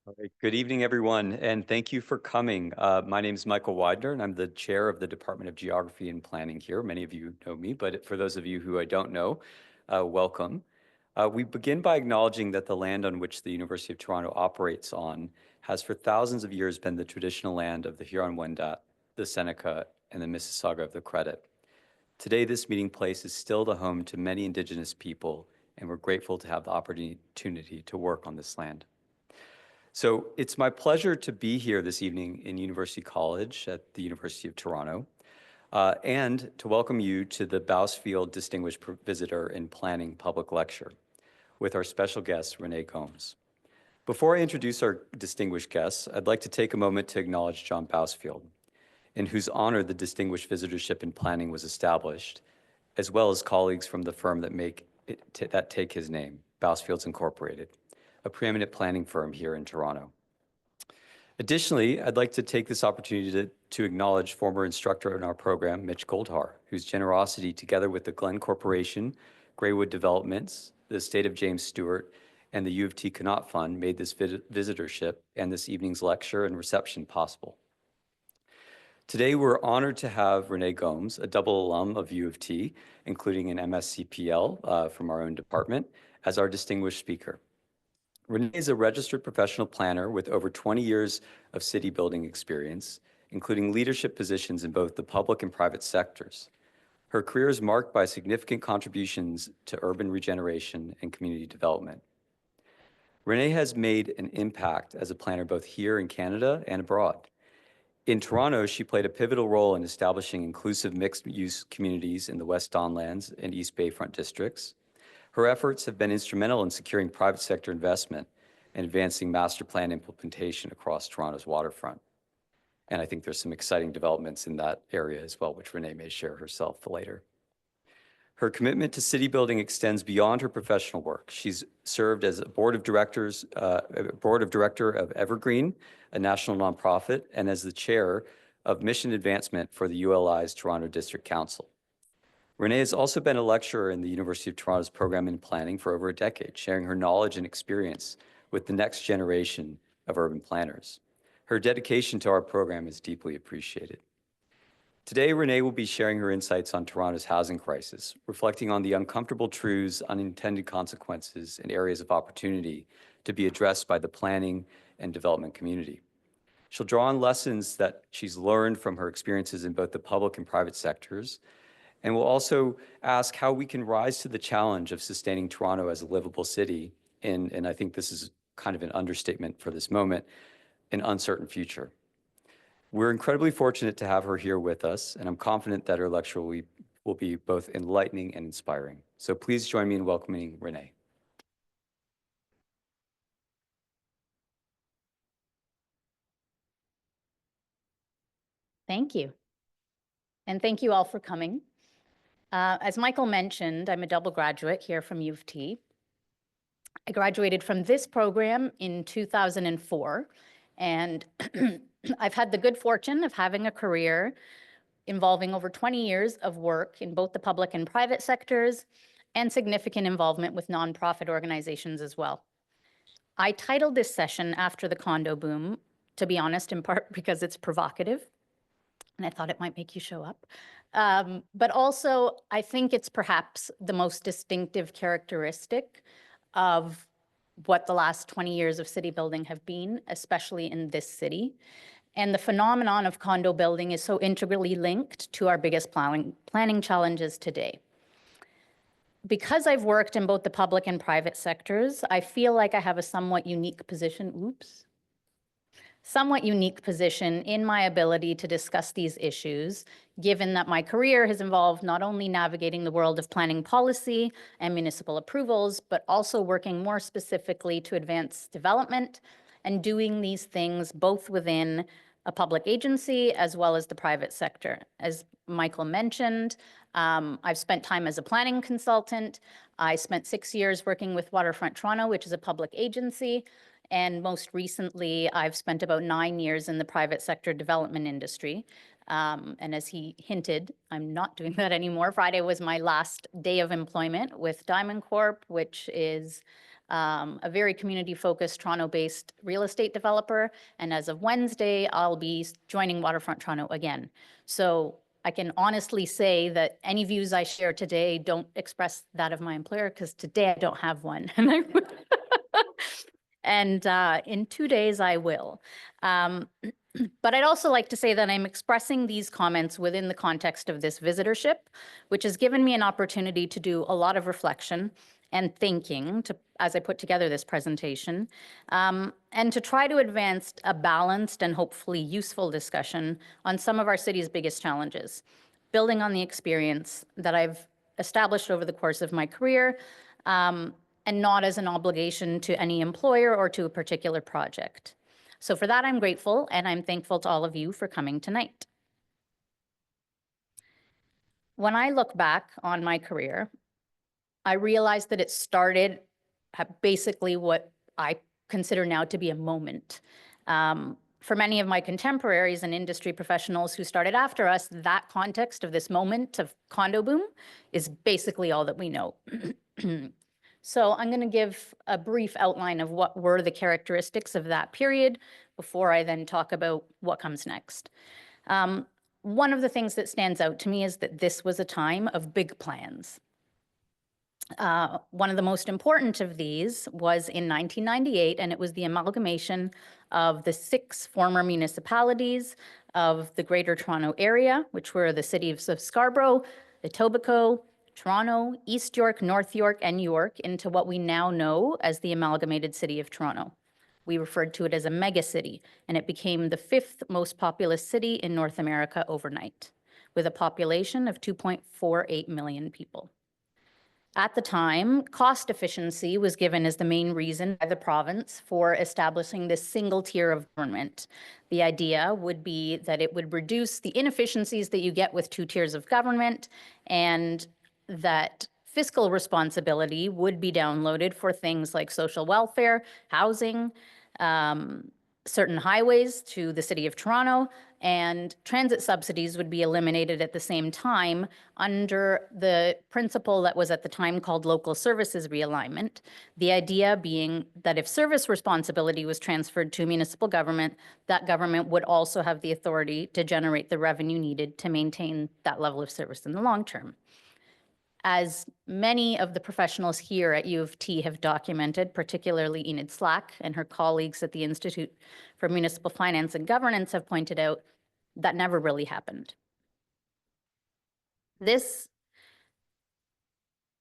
All right. Good evening, everyone, and thank you for coming. My name is Michael Widener, and I'm the chair of the Department of Geography and Planning here. Many of you know me, but for those of you who I don't know, welcome. We begin by acknowledging that the land on which the University of Toronto operates on has for thousands of years been the traditional land of the Huron-Wendat, the Seneca, and the Mississauga of the Credit. Today, this meeting place is still the home to many Indigenous people, and we're grateful to have the opportunity to work on this land. So it's my pleasure to be here this evening in University College at the University of Toronto, and to welcome you to the Bousfield Distinguished Visitor in Planning Public Lecture with our special guest, Renée Gomes. Before I introduce our distinguished guests, I'd like to take a moment to acknowledge John Bousfield, in whose honor the Distinguished Visitorship in Planning was established, as well as colleagues from the firm that take his name, Bousfields Incorporated, a preeminent planning firm here in Toronto. Additionally, I'd like to take this opportunity to acknowledge former instructor in our program, Mitch Goldhar, whose generosity, together with the Glen Corporation, Greywood Developments, the Estate of James Stewart, and the U of T Connaught Fund made this visitorship and this evening's lecture and reception possible. Today, we're honored to have Renée Gomes, a double alum of U of T, including an MSCPL from our own department, as our distinguished speaker. Renée is a registered professional planner with over 20 years of city building experience, including leadership positions in both the public and private sectors. Her career is marked by significant contributions to urban regeneration and community development. Renée has made an impact as a planner both here in Canada and abroad. In Toronto, she played a pivotal role in establishing inclusive mixed-use communities in the West Don Lands and East Bayfront districts. Her efforts have been instrumental in securing private sector investment and advancing master plan implementation across Toronto's waterfront. And I think there's some exciting developments in that area as well, which Renée may share herself later. Her commitment to city building extends beyond her professional work. She's served as a board of director of Evergreen, a national nonprofit, and as the chair of mission advancement for the ULI's Toronto District Council. Renée has also been a lecturer in the University of Toronto's program in planning for over a decade, sharing her knowledge and experience with the next generation of urban planners. Her dedication to our program is deeply appreciated. Today, Renée will be sharing her insights on Toronto's housing crisis, reflecting on the uncomfortable truths, unintended consequences, and areas of opportunity to be addressed by the planning and development community. She'll draw on lessons that she's learned from her experiences in both the public and private sectors, and we'll also ask how we can rise to the challenge of sustaining Toronto as a livable city in, and I think this is kind of an understatement for this moment, an uncertain future. We're incredibly fortunate to have her here with us, and I'm confident that her lecture will be both enlightening and inspiring. So please join me in welcoming Renée. Thank you. And thank you all for coming. As Michael mentioned, I'm a double graduate here from U of T. I graduated from this program in 2004, and I've had the good fortune of having a career involving over 20 years of work in both the public and private sectors, and significant involvement with nonprofit organizations as well. I titled this session after the condo boom, to be honest, in part because it's provocative, and I thought it might make you show up. But also, I think it's perhaps the most distinctive characteristic of what the last 20 years of city building have been, especially in this city. And the phenomenon of condo building is so integrally linked to our biggest planning challenges today. Because I've worked in both the public and private sectors, I feel like I have a somewhat unique position in my ability to discuss these issues, given that my career has involved not only navigating the world of planning policy and municipal approvals, but also working more specifically to advance development and doing these things both within a public agency as well as the private sector. As Michael mentioned, I've spent time as a planning consultant. I spent 6 years working with Waterfront Toronto, which is a public agency. And most recently, I've spent about 9 years in the private sector development industry. And as he hinted, I'm not doing that anymore. Friday was my last day of employment with Diamond Corp, which is a very community-focused Toronto-based real estate developer. And as of Wednesday, I'll be joining Waterfront Toronto again. So I can honestly say that any views I share today don't express that of my employer, because today I don't have one. And in 2 days I will. But I'd also like to say that I'm expressing these comments within the context of this visitorship, which has given me an opportunity to do a lot of reflection and thinking as I put together this presentation, and to try to advance a balanced and hopefully useful discussion on some of our city's biggest challenges, building on the experience that I've established over the course of my career, and not as an obligation to any employer or to a particular project. So for that, I'm grateful, and I'm thankful to all of you for coming tonight. When I look back on my career, I realized that it started at basically what I consider now to be a moment. For many of my contemporaries and industry professionals who started after us, that context of this moment of condo boom is basically all that we know. So I'm going to give a brief outline of what were the characteristics of that period before I then talk about what comes next. One of the things that stands out to me is that this was a time of big plans. One of the most important of these was in 1998, and it was the amalgamation of the 6 former municipalities of the Greater Toronto Area, which were the cities of Scarborough, Etobicoke, Toronto, East York, North York, and York, into what we now know as the amalgamated city of Toronto. We referred to it as a megacity, and it became the 5th most populous city in North America overnight, with a population of 2.48 million people. At the time, cost efficiency was given as the main reason by the province for establishing this single tier of government. The idea would be that it would reduce the inefficiencies that you get with 2 tiers of government, and that fiscal responsibility would be downloaded for things like social welfare, housing, certain highways to the City of Toronto, and transit subsidies would be eliminated at the same time under the principle that was at the time called local services realignment. The idea being that if service responsibility was transferred to municipal government, that government would also have the authority to generate the revenue needed to maintain that level of service in the long term. As many of the professionals here at U of T have documented, particularly Enid Slack and her colleagues at the Institute for Municipal Finance and Governance have pointed out, that never really happened. This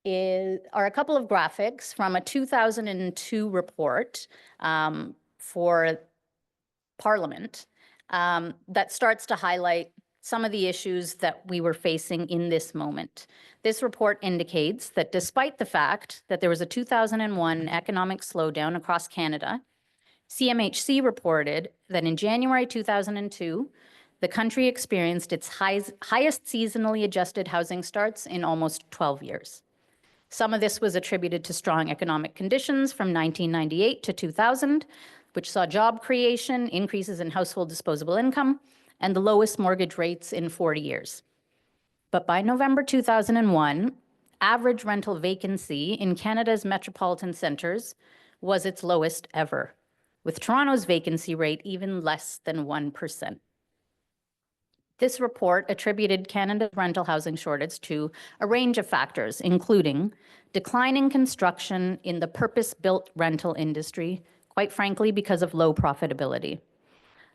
are a couple of graphics from a 2002 report for Parliament that starts to highlight some of the issues that we were facing in this moment. This report indicates that despite the fact that there was a 2001 economic slowdown across Canada, CMHC reported that in January 2002, the country experienced its highest seasonally adjusted housing starts in almost 12 years. Some of this was attributed to strong economic conditions from 1998 to 2000, which saw job creation, increases in household disposable income, and the lowest mortgage rates in 40 years. But by November 2001, average rental vacancy in Canada's metropolitan centres was its lowest ever, with Toronto's vacancy rate even less than 1%. This report attributed Canada's rental housing shortage to a range of factors, including declining construction in the purpose-built rental industry, quite frankly, because of low profitability,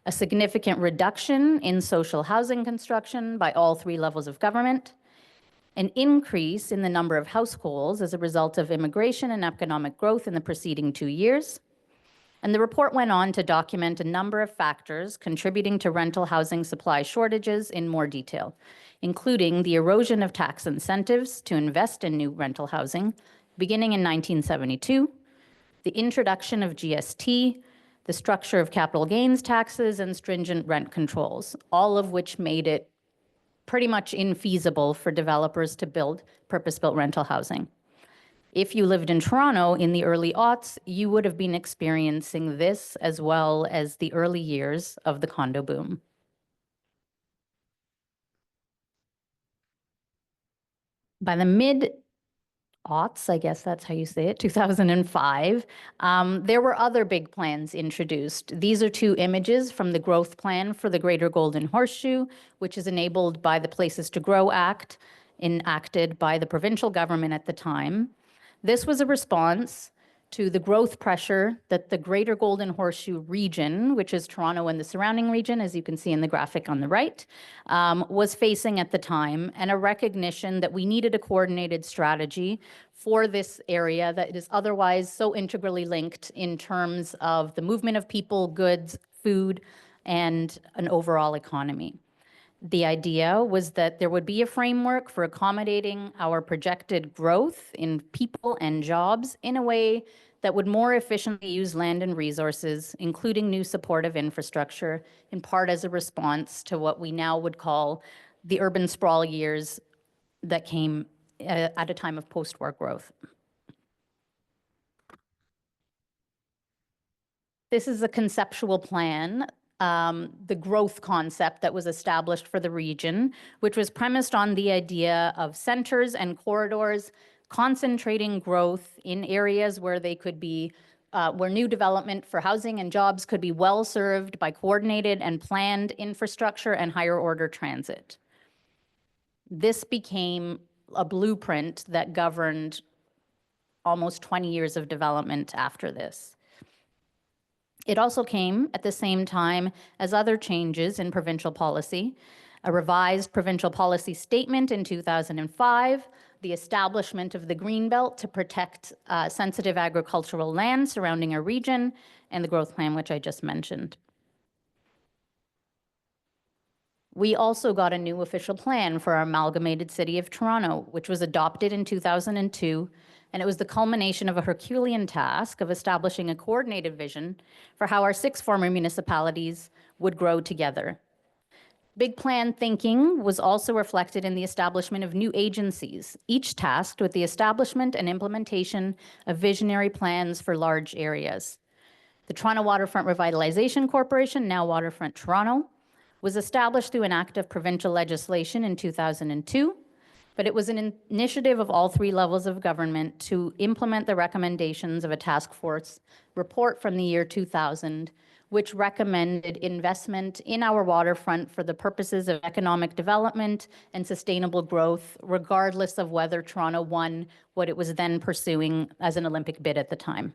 a significant reduction in social housing construction by all 3 levels of government, an increase in the number of households as a result of immigration and economic growth in the preceding 2 years. And the report went on to document a number of factors contributing to rental housing supply shortages in more detail, including the erosion of tax incentives to invest in new rental housing beginning in 1972, the introduction of GST, the structure of capital gains taxes, and stringent rent controls, all of which made it pretty much infeasible for developers to build purpose-built rental housing. If you lived in Toronto in the early aughts, you would have been experiencing this as well as the early years of the condo boom. By the mid aughts, I guess that's how you say it, 2005, there were other big plans introduced. These are two images from the growth plan for the Greater Golden Horseshoe, which is enabled by the Places to Grow Act, enacted by the provincial government at the time. This was a response to the growth pressure that the Greater Golden Horseshoe region, which is Toronto and the surrounding region, as you can see in the graphic on the right, was facing at the time, and a recognition that we needed a coordinated strategy for this area that is otherwise so integrally linked in terms of the movement of people, goods, food, and an overall economy. The idea was that there would be a framework for accommodating our projected growth in people and jobs in a way that would more efficiently use land and resources, including new supportive infrastructure, in part as a response to what we now would call the urban sprawl years that came at a time of post-war growth. This is a conceptual plan, the growth concept that was established for the region, which was premised on the idea of centers and corridors concentrating growth in areas where they could be, where new development for housing and jobs could be well served by coordinated and planned infrastructure and higher order transit. This became a blueprint that governed almost 20 years of development after this. It also came at the same time as other changes in provincial policy, a revised provincial policy statement in 2005, the establishment of the Greenbelt to protect sensitive agricultural land surrounding our region, and the growth plan, which I just mentioned. We also got a new official plan for our amalgamated city of Toronto, which was adopted in 2002, and it was the culmination of a Herculean task of establishing a coordinated vision for how our 6 former municipalities would grow together. Big plan thinking was also reflected in the establishment of new agencies, each tasked with the establishment and implementation of visionary plans for large areas. The Toronto Waterfront Revitalization Corporation, now Waterfront Toronto, was established through an act of provincial legislation in 2002, but it was an initiative of all 3 levels of government to implement the recommendations of a task force report from the year 2000, which recommended investment in our waterfront for the purposes of economic development and sustainable growth, regardless of whether Toronto won what it was then pursuing as an Olympic bid at the time.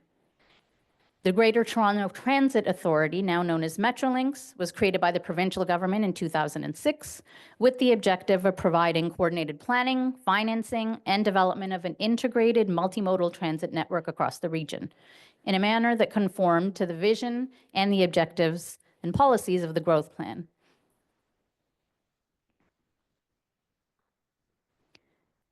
The Greater Toronto Transit Authority, now known as Metrolinx, was created by the provincial government in 2006 with the objective of providing coordinated planning, financing, and development of an integrated multimodal transit network across the region in a manner that conformed to the vision and the objectives and policies of the growth plan.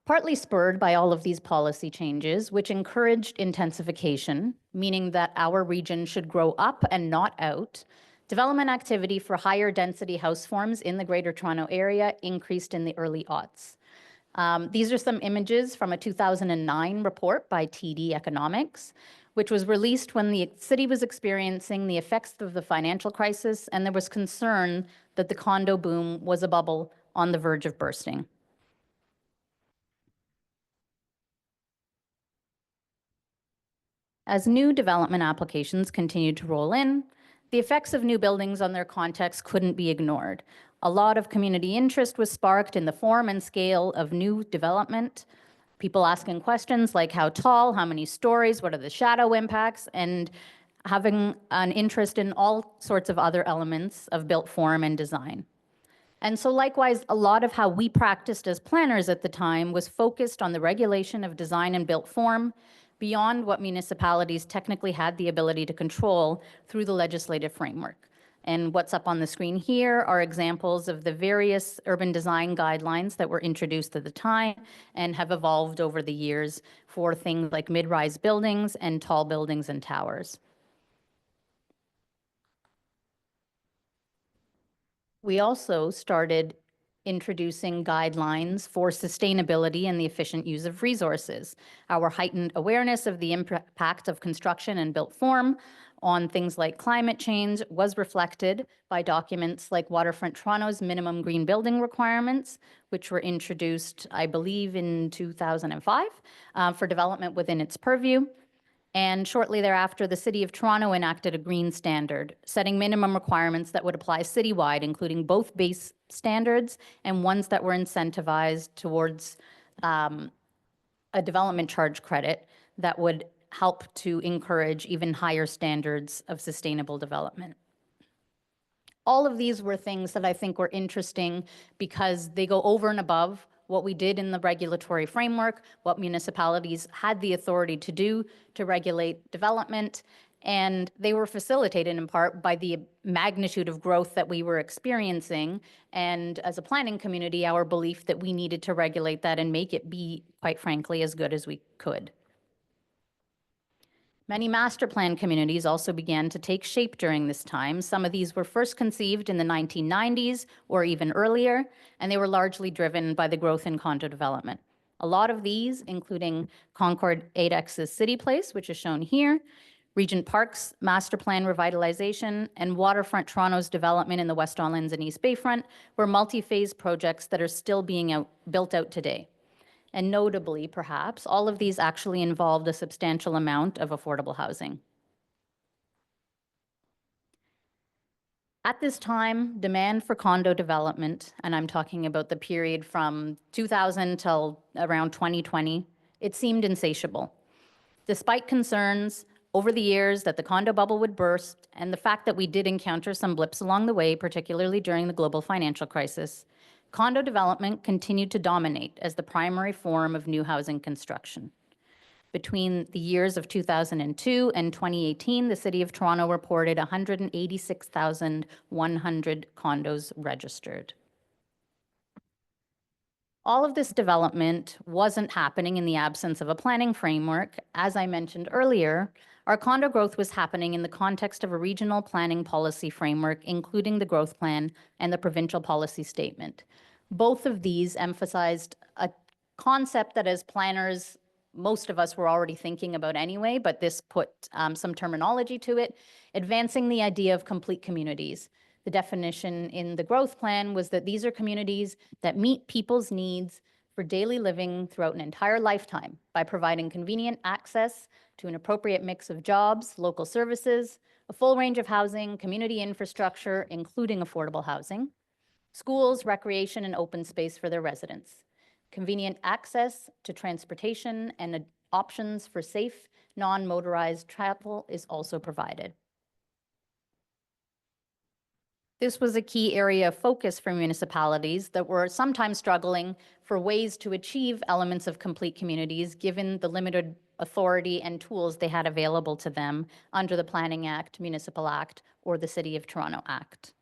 Partly spurred by all of these policy changes, which encouraged intensification, meaning that our region should grow up and not out, development activity for higher density house forms in the Greater Toronto Area increased in the early aughts. These are some images from a 2009 report by TD Economics, which was released when the city was experiencing the effects of the financial crisis, and there was concern that the condo boom was a bubble on the verge of bursting. As new development applications continued to roll in, the effects of new buildings on their context couldn't be ignored. A lot of community interest was sparked in the form and scale of new development. People asking questions like how tall, how many stories, what are the shadow impacts, and having an interest in all sorts of other elements of built form and design. And so likewise, a lot of how we practiced as planners at the time was focused on the regulation of design and built form beyond what municipalities technically had the ability to control through the legislative framework. And what's up on the screen here are examples of the various urban design guidelines that were introduced at the time and have evolved over the years for things like mid-rise buildings and tall buildings and towers. We also started introducing guidelines for sustainability and the efficient use of resources. Our heightened awareness of the impact of construction and built form on things like climate change was reflected by documents like Waterfront Toronto's minimum green building requirements, which were introduced, I believe, in 2005 for development within its purview. And shortly thereafter, the City of Toronto enacted a green standard, setting minimum requirements that would apply citywide, including both base standards and ones that were incentivized towards a development charge credit that would help to encourage even higher standards of sustainable development. All of these were things that I think were interesting because they go over and above what we did in the regulatory framework, what municipalities had the authority to do to regulate development, and they were facilitated in part by the magnitude of growth that we were experiencing, and as a planning community, our belief that we needed to regulate that and make it be, quite frankly, as good as we could. Many master plan communities also began to take shape during this time. Some of these were first conceived in the 1990s or even earlier, and they were largely driven by the growth in condo development. A lot of these, including Concord 8X's City Place, which is shown here, Regent Park's master plan revitalization, and Waterfront Toronto's development in the West Don Lands and East Bayfront, were multi-phase projects that are still being built out today. And notably, perhaps, all of these actually involved a substantial amount of affordable housing. At this time, demand for condo development, and I'm talking about the period from 2000 till around 2020, it seemed insatiable. Despite concerns over the years that the condo bubble would burst, and the fact that we did encounter some blips along the way, particularly during the global financial crisis, condo development continued to dominate as the primary form of new housing construction. Between the years of 2002 and 2018, the City of Toronto reported 186,100 condos registered. All of this development wasn't happening in the absence of a planning framework. As I mentioned earlier, our condo growth was happening in the context of a regional planning policy framework, including the growth plan and the provincial policy statement. Both of these emphasized a concept that as planners, most of us were already thinking about anyway, but this put some terminology to it, advancing the idea of complete communities. The definition in the growth plan was that these are communities that meet people's needs for daily living throughout an entire lifetime by providing convenient access to an appropriate mix of jobs, local services, a full range of housing, community infrastructure, including affordable housing, schools, recreation, and open space for their residents, convenient access to transportation, and options for safe, non-motorized travel is also provided. This was a key area of focus for municipalities that were sometimes struggling for ways to achieve elements of complete communities, given the limited authority and tools they had available to them under the Planning Act, Municipal Act, or the City of Toronto Act.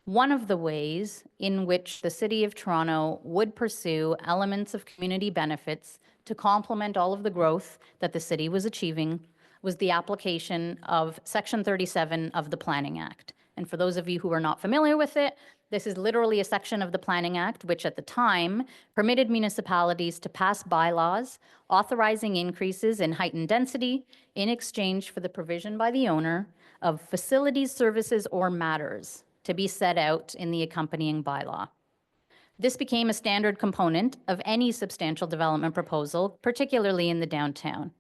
One of the ways in which the City of Toronto would pursue elements of community benefits to complement all of the growth that the city was achieving was the application of Section 37 of the Planning Act. And for those of you who are not familiar with it, this is literally a section of the Planning Act which at the time permitted municipalities to pass bylaws authorizing increases in height and density in exchange for the provision by the owner of facilities, services, or matters to be set out in the accompanying bylaw. This became a standard component of any substantial development proposal, particularly in the downtown.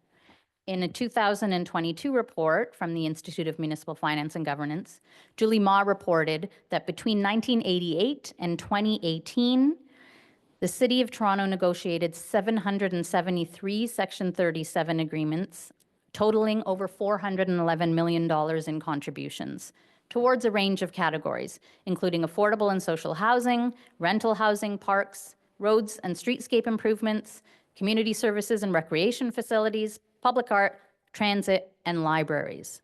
In a 2022 report from the Institute of Municipal Finance and Governance, Julie Ma reported that between 1988 and 2018, the City of Toronto negotiated 773 Section 37 agreements, totaling over $411 million in contributions towards a range of categories, including affordable and social housing, rental housing, parks, roads and streetscape improvements, community services and recreation facilities, public art, transit, and libraries.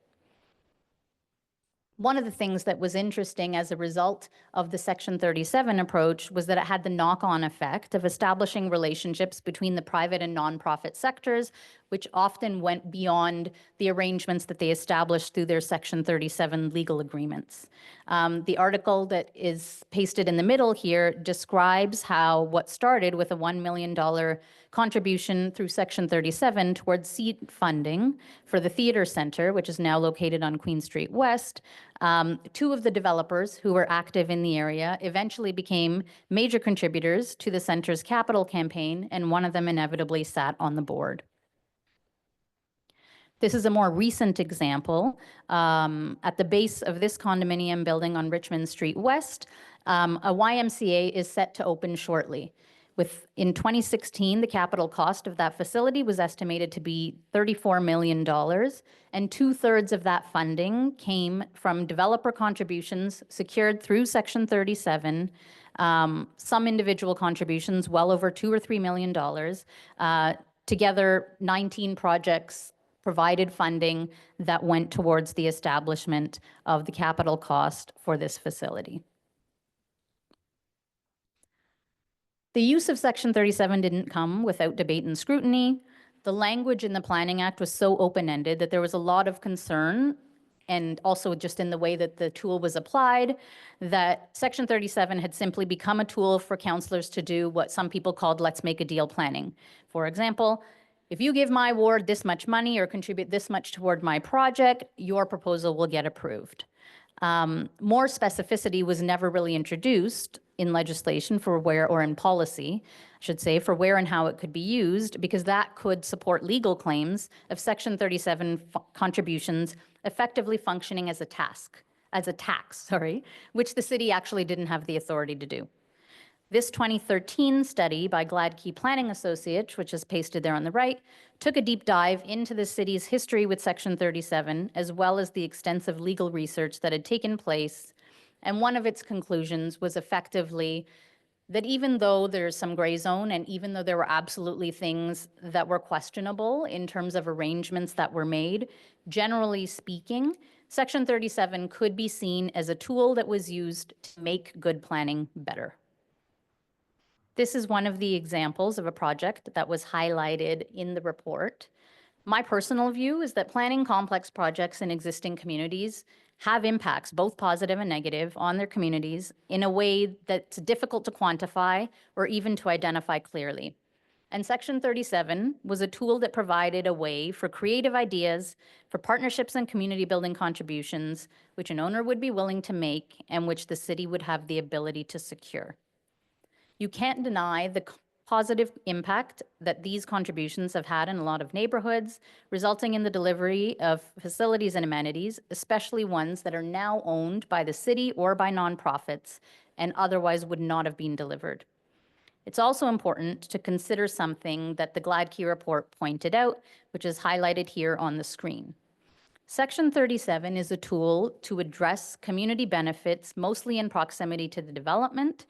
One of the things that was interesting as a result of the Section 37 approach was that it had the knock-on effect of establishing relationships between the private and nonprofit sectors, which often went beyond the arrangements that they established through their Section 37 legal agreements. The article that is pasted in the middle here describes how what started with a $1 million contribution through Section 37 towards seed funding for the theater center, which is now located on Queen Street West. Two of the developers who were active in the area eventually became major contributors to the center's capital campaign, and one of them inevitably sat on the board. This is a more recent example. At the base of this condominium building on Richmond Street West, a YMCA is set to open shortly. In 2016, the capital cost of that facility was estimated to be $34 million, and 2/3 of that funding came from developer contributions secured through Section 37, some individual contributions, well over $2 or $3 million. Together, 19 projects provided funding that went towards the establishment of the capital cost for this facility. The use of Section 37 didn't come without debate and scrutiny. The language in the Planning Act was so open-ended that there was a lot of concern, and also just in the way that the tool was applied, that Section 37 had simply become a tool for councillors to do what some people called let's make a deal planning. For example, if you give my ward this much money or contribute this much toward my project, your proposal will get approved. More specificity was never really introduced in legislation for where, or in policy, I should say, for where and how it could be used, because that could support legal claims of Section 37 contributions effectively functioning as a tax, which the city actually didn't have the authority to do. This 2013 study by Gladkey Planning Associates, which is pasted there on the right, took a deep dive into the city's history with Section 37, as well as the extensive legal research that had taken place. And one of its conclusions was effectively that even though there's some gray zone, and even though there were absolutely things that were questionable in terms of arrangements that were made, generally speaking, Section 37 could be seen as a tool that was used to make good planning better. This is one of the examples of a project that was highlighted in the report. My personal view is that planning complex projects in existing communities have impacts, both positive and negative, on their communities in a way that's difficult to quantify or even to identify clearly. And Section 37 was a tool that provided a way for creative ideas, for partnerships and community building contributions, which an owner would be willing to make and which the city would have the ability to secure. You can't deny the positive impact that these contributions have had in a lot of neighborhoods, resulting in the delivery of facilities and amenities, especially ones that are now owned by the city or by nonprofits and otherwise would not have been delivered. It's also important to consider something that the Gladkey report pointed out, which is highlighted here on the screen. Section 37 is a tool to address community benefits, mostly in proximity to the development,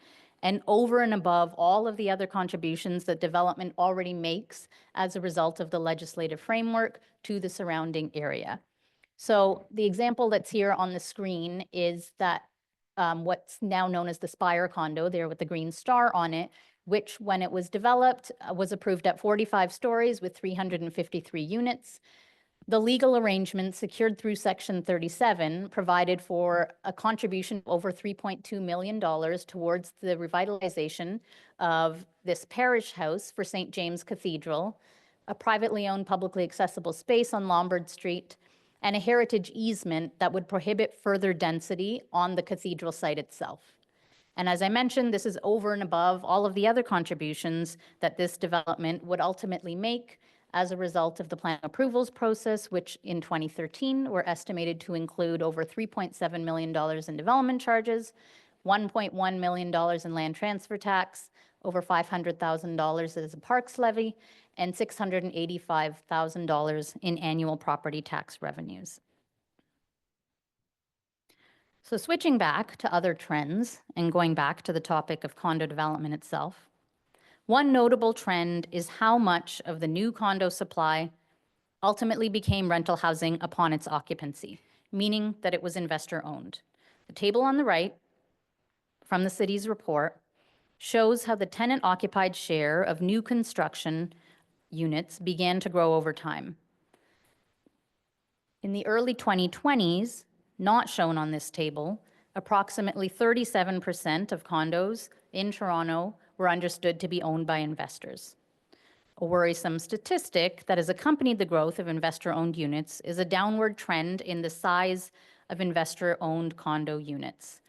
and over and above all of the other contributions that development already makes as a result of the legislative framework to the surrounding area. So the example that's here on the screen is that what's now known as the Spire condo, there with the green star on it, which when it was developed was approved at 45 stories with 353 units. The legal arrangement secured through Section 37 provided for a contribution of over $3.2 million towards the revitalization of this parish house for St. James Cathedral, a privately owned, publicly accessible space on Lombard Street, and a heritage easement that would prohibit further density on the cathedral site itself. And as I mentioned, this is over and above all of the other contributions that this development would ultimately make as a result of the plan approvals process, which in 2013 were estimated to include over $3.7 million in development charges, $1.1 million in land transfer tax, over $500,000 as a parks levy, and $685,000 in annual property tax revenues. So switching back to other trends and going back to the topic of condo development itself, one notable trend is how much of the new condo supply ultimately became rental housing upon its occupancy, meaning that it was investor-owned. The table on the right from the city's report shows how the tenant-occupied share of new construction units began to grow over time. In the early 2020s, not shown on this table, approximately 37% of condos in Toronto were understood to be owned by investors. A worrisome statistic that has accompanied the growth of investor-owned units is a downward trend in the size of investor-owned condo units.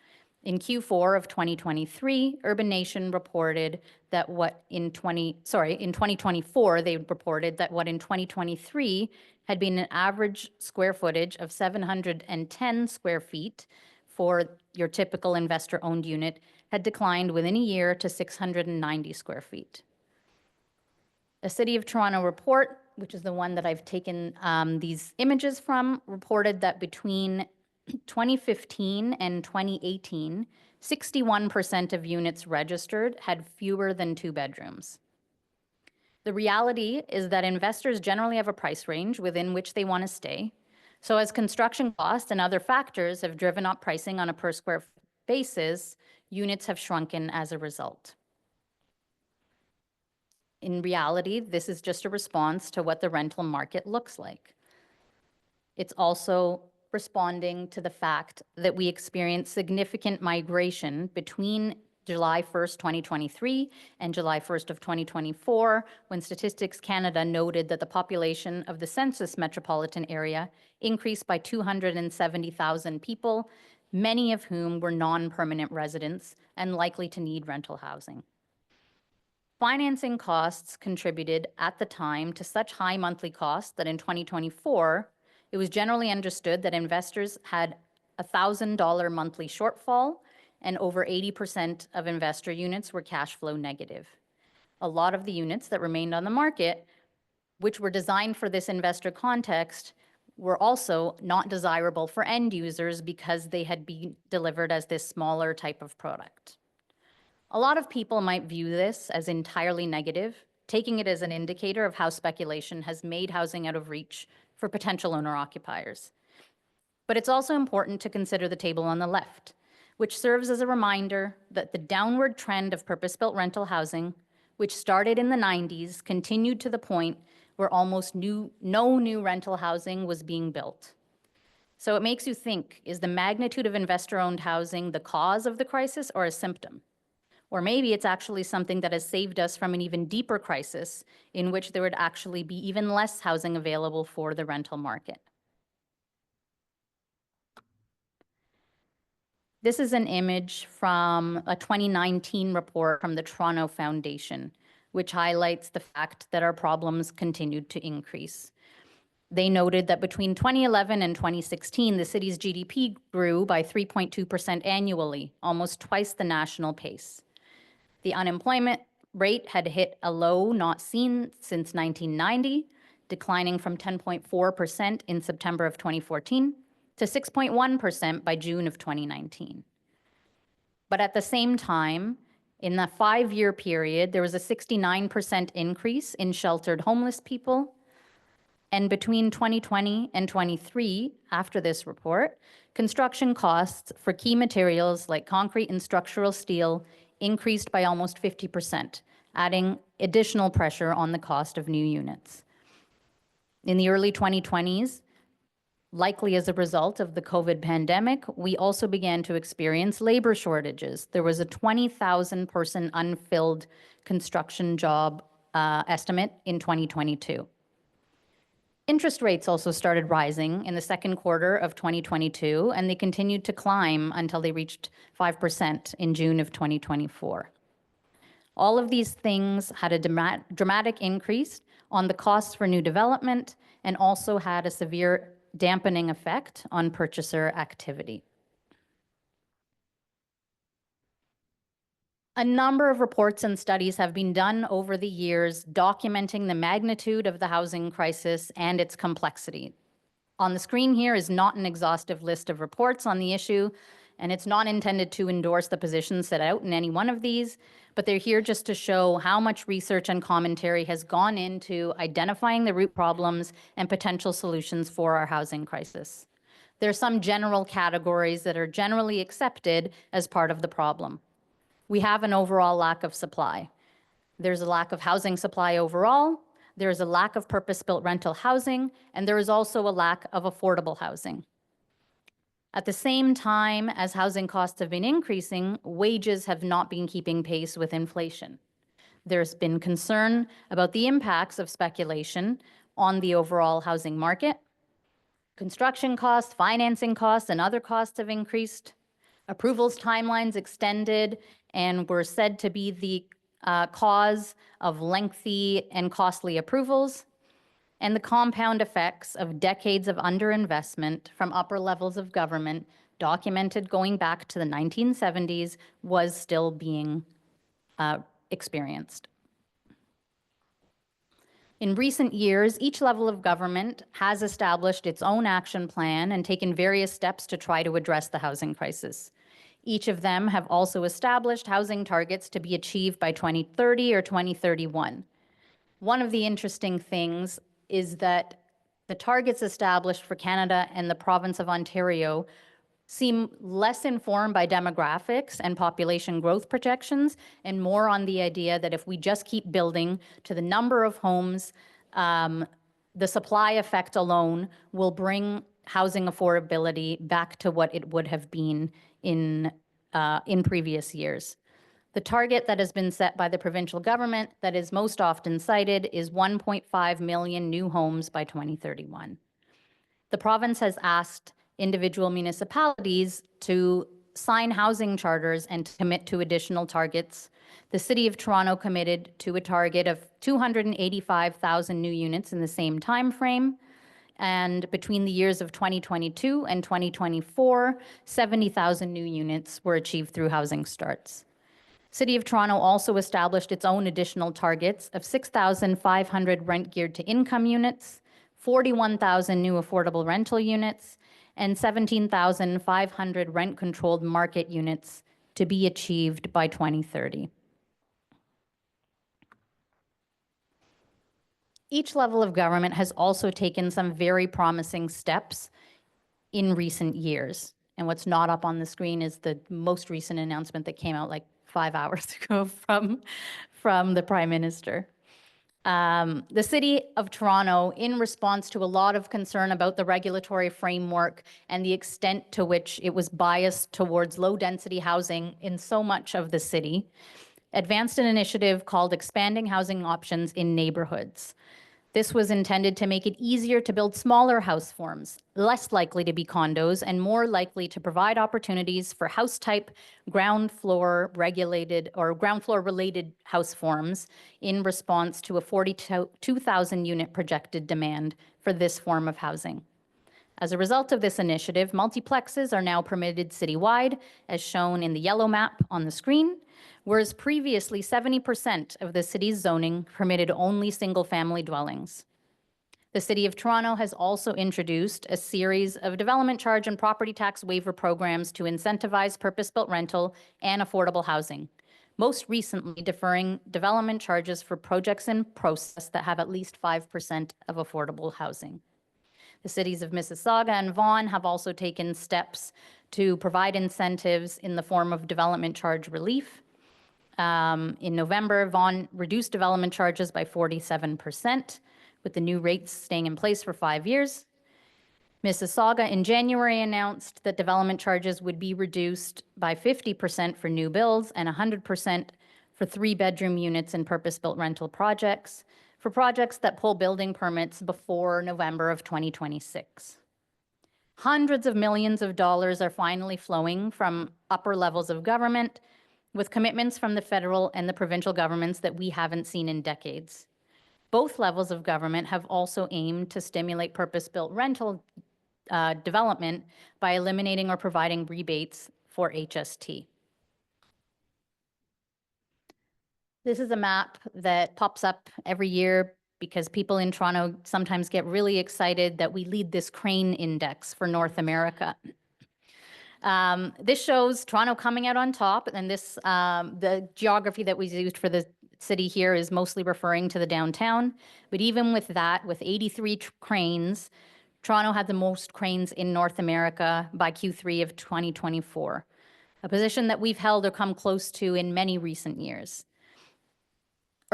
In Q4 of 2023, Urban Nation reported that in 2024, they reported that what in 2023 had been an average square footage of 710 square feet for your typical investor-owned unit had declined within a year to 690 square feet. A City of Toronto report, which is the one that I've taken these images from, reported that between 2015 and 2018, 61% of units registered had fewer than 2 bedrooms. The reality is that investors generally have a price range within which they want to stay. So as construction costs and other factors have driven up pricing on a per square foot basis, units have shrunken as a result. In reality, this is just a response to what the rental market looks like. It's also responding to the fact that we experienced significant migration between July 1st, 2023 and July 1st of 2024, when Statistics Canada noted that the population of the census metropolitan area increased by 270,000 people, many of whom were non-permanent residents and likely to need rental housing. Financing costs contributed at the time to such high monthly costs that in 2024, it was generally understood that investors had a $1,000 monthly shortfall, and over 80% of investor units were cash flow negative. A lot of the units that remained on the market, which were designed for this investor context, were also not desirable for end users because they had been delivered as this smaller type of product. A lot of people might view this as entirely negative, taking it as an indicator of how speculation has made housing out of reach for potential owner-occupiers. But it's also important to consider the table on the left, which serves as a reminder that the downward trend of purpose-built rental housing, which started in the 90s, continued to the point where almost no new rental housing was being built. So it makes you think, is the magnitude of investor-owned housing the cause of the crisis or a symptom? Or maybe it's actually something that has saved us from an even deeper crisis in which there would actually be even less housing available for the rental market. This is an image from a 2019 report from the Toronto Foundation, which highlights the fact that our problems continued to increase. They noted that between 2011 and 2016, the city's GDP grew by 3.2% annually, almost twice the national pace. The unemployment rate had hit a low not seen since 1990, declining from 10.4% in September of 2014 to 6.1% by June of 2019. But at the same time, in the 5-year period, there was a 69% increase in sheltered homeless people. And between 2020 and 23, after this report, construction costs for key materials like concrete and structural steel increased by almost 50%, adding additional pressure on the cost of new units. In the early 2020s, likely as a result of the COVID pandemic, we also began to experience labor shortages. There was a 20,000 person unfilled construction job estimate in 2022. Interest rates also started rising in the second quarter of 2022, and they continued to climb until they reached 5% in June of 2024. All of these things had a dramatic increase on the costs for new development and also had a severe dampening effect on purchaser activity. A number of reports and studies have been done over the years documenting the magnitude of the housing crisis and its complexity. On the screen here is not an exhaustive list of reports on the issue, and it's not intended to endorse the positions set out in any one of these, but they're here just to show how much research and commentary has gone into identifying the root problems and potential solutions for our housing crisis. There are some general categories that are generally accepted as part of the problem. We have an overall lack of supply. There's a lack of housing supply overall, there is a lack of purpose-built rental housing, and there is also a lack of affordable housing. At the same time as housing costs have been increasing, wages have not been keeping pace with inflation. There's been concern about the impacts of speculation on the overall housing market. Construction costs, financing costs, and other costs have increased. Approvals timelines extended and were said to be the cause of lengthy and costly approvals. And the compound effects of decades of underinvestment from upper levels of government, documented going back to the 1970s, was still being experienced. In recent years, each level of government has established its own action plan and taken various steps to try to address the housing crisis. Each of them have also established housing targets to be achieved by 2030 or 2031. One of the interesting things is that the targets established for Canada and the province of Ontario seem less informed by demographics and population growth projections and more on the idea that if we just keep building to the number of homes, the supply effect alone will bring housing affordability back to what it would have been in previous years. The target that has been set by the provincial government that is most often cited is 1.5 million new homes by 2031. The province has asked individual municipalities to sign housing charters and to commit to additional targets. The City of Toronto committed to a target of 285,000 new units in the same time frame. And between the years of 2022 and 2024, 70,000 new units were achieved through housing starts. City of Toronto also established its own additional targets of 6,500 rent-geared to income units, 41,000 new affordable rental units, and 17,500 rent-controlled market units to be achieved by 2030. Each level of government has also taken some very promising steps in recent years. And what's not up on the screen is the most recent announcement that came out like 5 hours ago from the Prime Minister. The City of Toronto, in response to a lot of concern about the regulatory framework and the extent to which it was biased towards low-density housing in so much of the city, advanced an initiative called Expanding Housing Options in Neighborhoods. This was intended to make it easier to build smaller house forms, less likely to be condos, and more likely to provide opportunities for house type, ground floor regulated or ground floor related house forms in response to a 42,000 unit projected demand for this form of housing. As a result of this initiative, multiplexes are now permitted citywide, as shown in the yellow map on the screen, whereas previously 70% of the city's zoning permitted only single-family dwellings. The City of Toronto has also introduced a series of development charge and property tax waiver programs to incentivize purpose-built rental and affordable housing, most recently deferring development charges for projects in process that have at least 5% of affordable housing. The cities of Mississauga and Vaughan have also taken steps to provide incentives in the form of development charge relief. In November, Vaughan reduced development charges by 47%, with the new rates staying in place for 5 years. Mississauga in January announced that development charges would be reduced by 50% for new builds and 100% for 3-bedroom units in purpose-built rental projects, for projects that pull building permits before November of 2026. Hundreds of millions of dollars are finally flowing from upper levels of government, with commitments from the federal and the provincial governments that we haven't seen in decades. Both levels of government have also aimed to stimulate purpose-built rental development by eliminating or providing rebates for HST. This is a map that pops up every year because people in Toronto sometimes get really excited that we lead this crane index for North America. This shows Toronto coming out on top, and this the geography that we used for the city here is mostly referring to the downtown. But even with that, with 83 cranes, Toronto had the most cranes in North America by Q3 of 2024, a position that we've held or come close to in many recent years.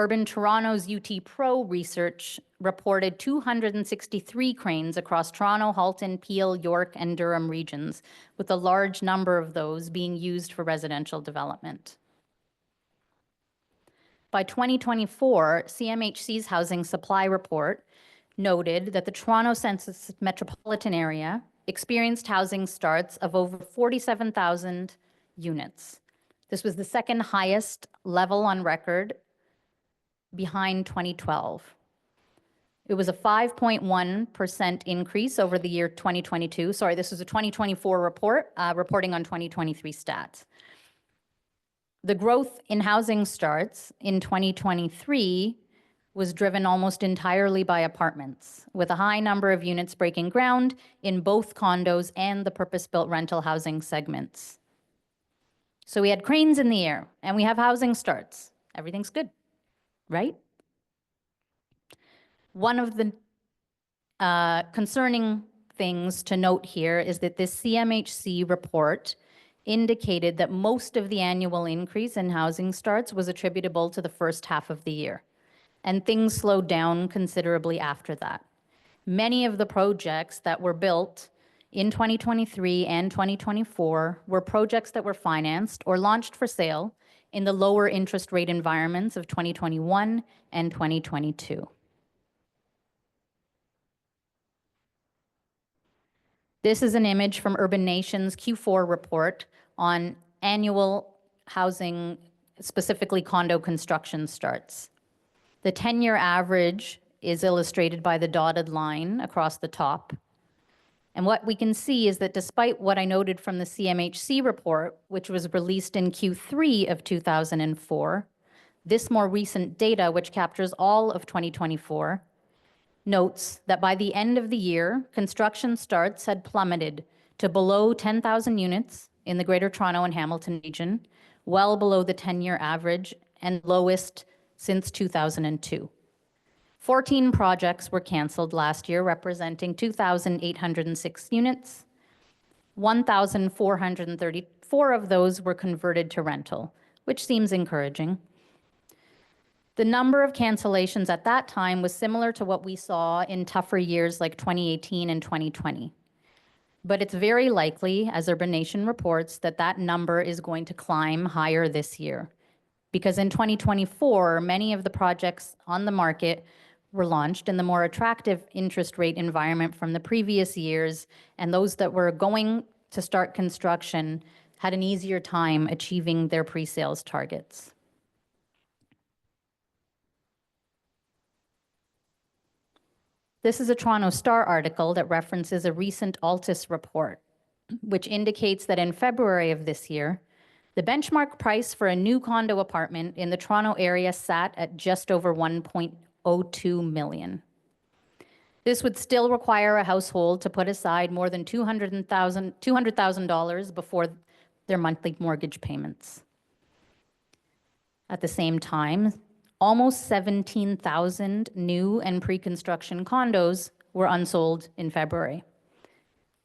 Urban Toronto's UT Pro research reported 263 cranes across Toronto, Halton, Peel, York, and Durham regions, with a large number of those being used for residential development. By 2024, CMHC's housing supply report noted that the Toronto Census metropolitan area experienced housing starts of over 47,000 units. This was the second highest level on record, behind 2012. It was a 5.1% increase over the year 2022. Sorry, this was a 2024 report, reporting on 2023 stats. The growth in housing starts in 2023 was driven almost entirely by apartments, with a high number of units breaking ground in both condos and the purpose-built rental housing segments. So we had cranes in the air, and we have housing starts. Everything's good, right? One of the concerning things to note here is that this CMHC report indicated that most of the annual increase in housing starts was attributable to the first half of the year, and things slowed down considerably after that. Many of the projects that were built in 2023 and 2024 were projects that were financed or launched for sale in the lower interest rate environments of 2021 and 2022. This is an image from Urban Nation's Q4 report on annual housing, specifically condo construction starts. The 10-year average is illustrated by the dotted line across the top. And what we can see is that despite what I noted from the CMHC report, which was released in Q3 of 2004, this more recent data, which captures all of 2024, notes that by the end of the year, construction starts had plummeted to below 10,000 units in the Greater Toronto and Hamilton region, well below the 10-year average and lowest since 2002. 14 projects were canceled last year, representing 2,806 units. 1,434 of those were converted to rental, which seems encouraging. The number of cancellations at that time was similar to what we saw in tougher years like 2018 and 2020. But it's very likely, as Urban Nation reports, that that number is going to climb higher this year. Because in 2024, many of the projects on the market were launched in the more attractive interest rate environment from the previous years, and those that were going to start construction had an easier time achieving their pre-sales targets. This is a Toronto Star article that references a recent Altus report, which indicates that in February of this year, the benchmark price for a new condo apartment in the Toronto area sat at just over $1.02 million. This would still require a household to put aside more than $200,000 before their monthly mortgage payments. At the same time, almost 17,000 new and pre-construction condos were unsold in February.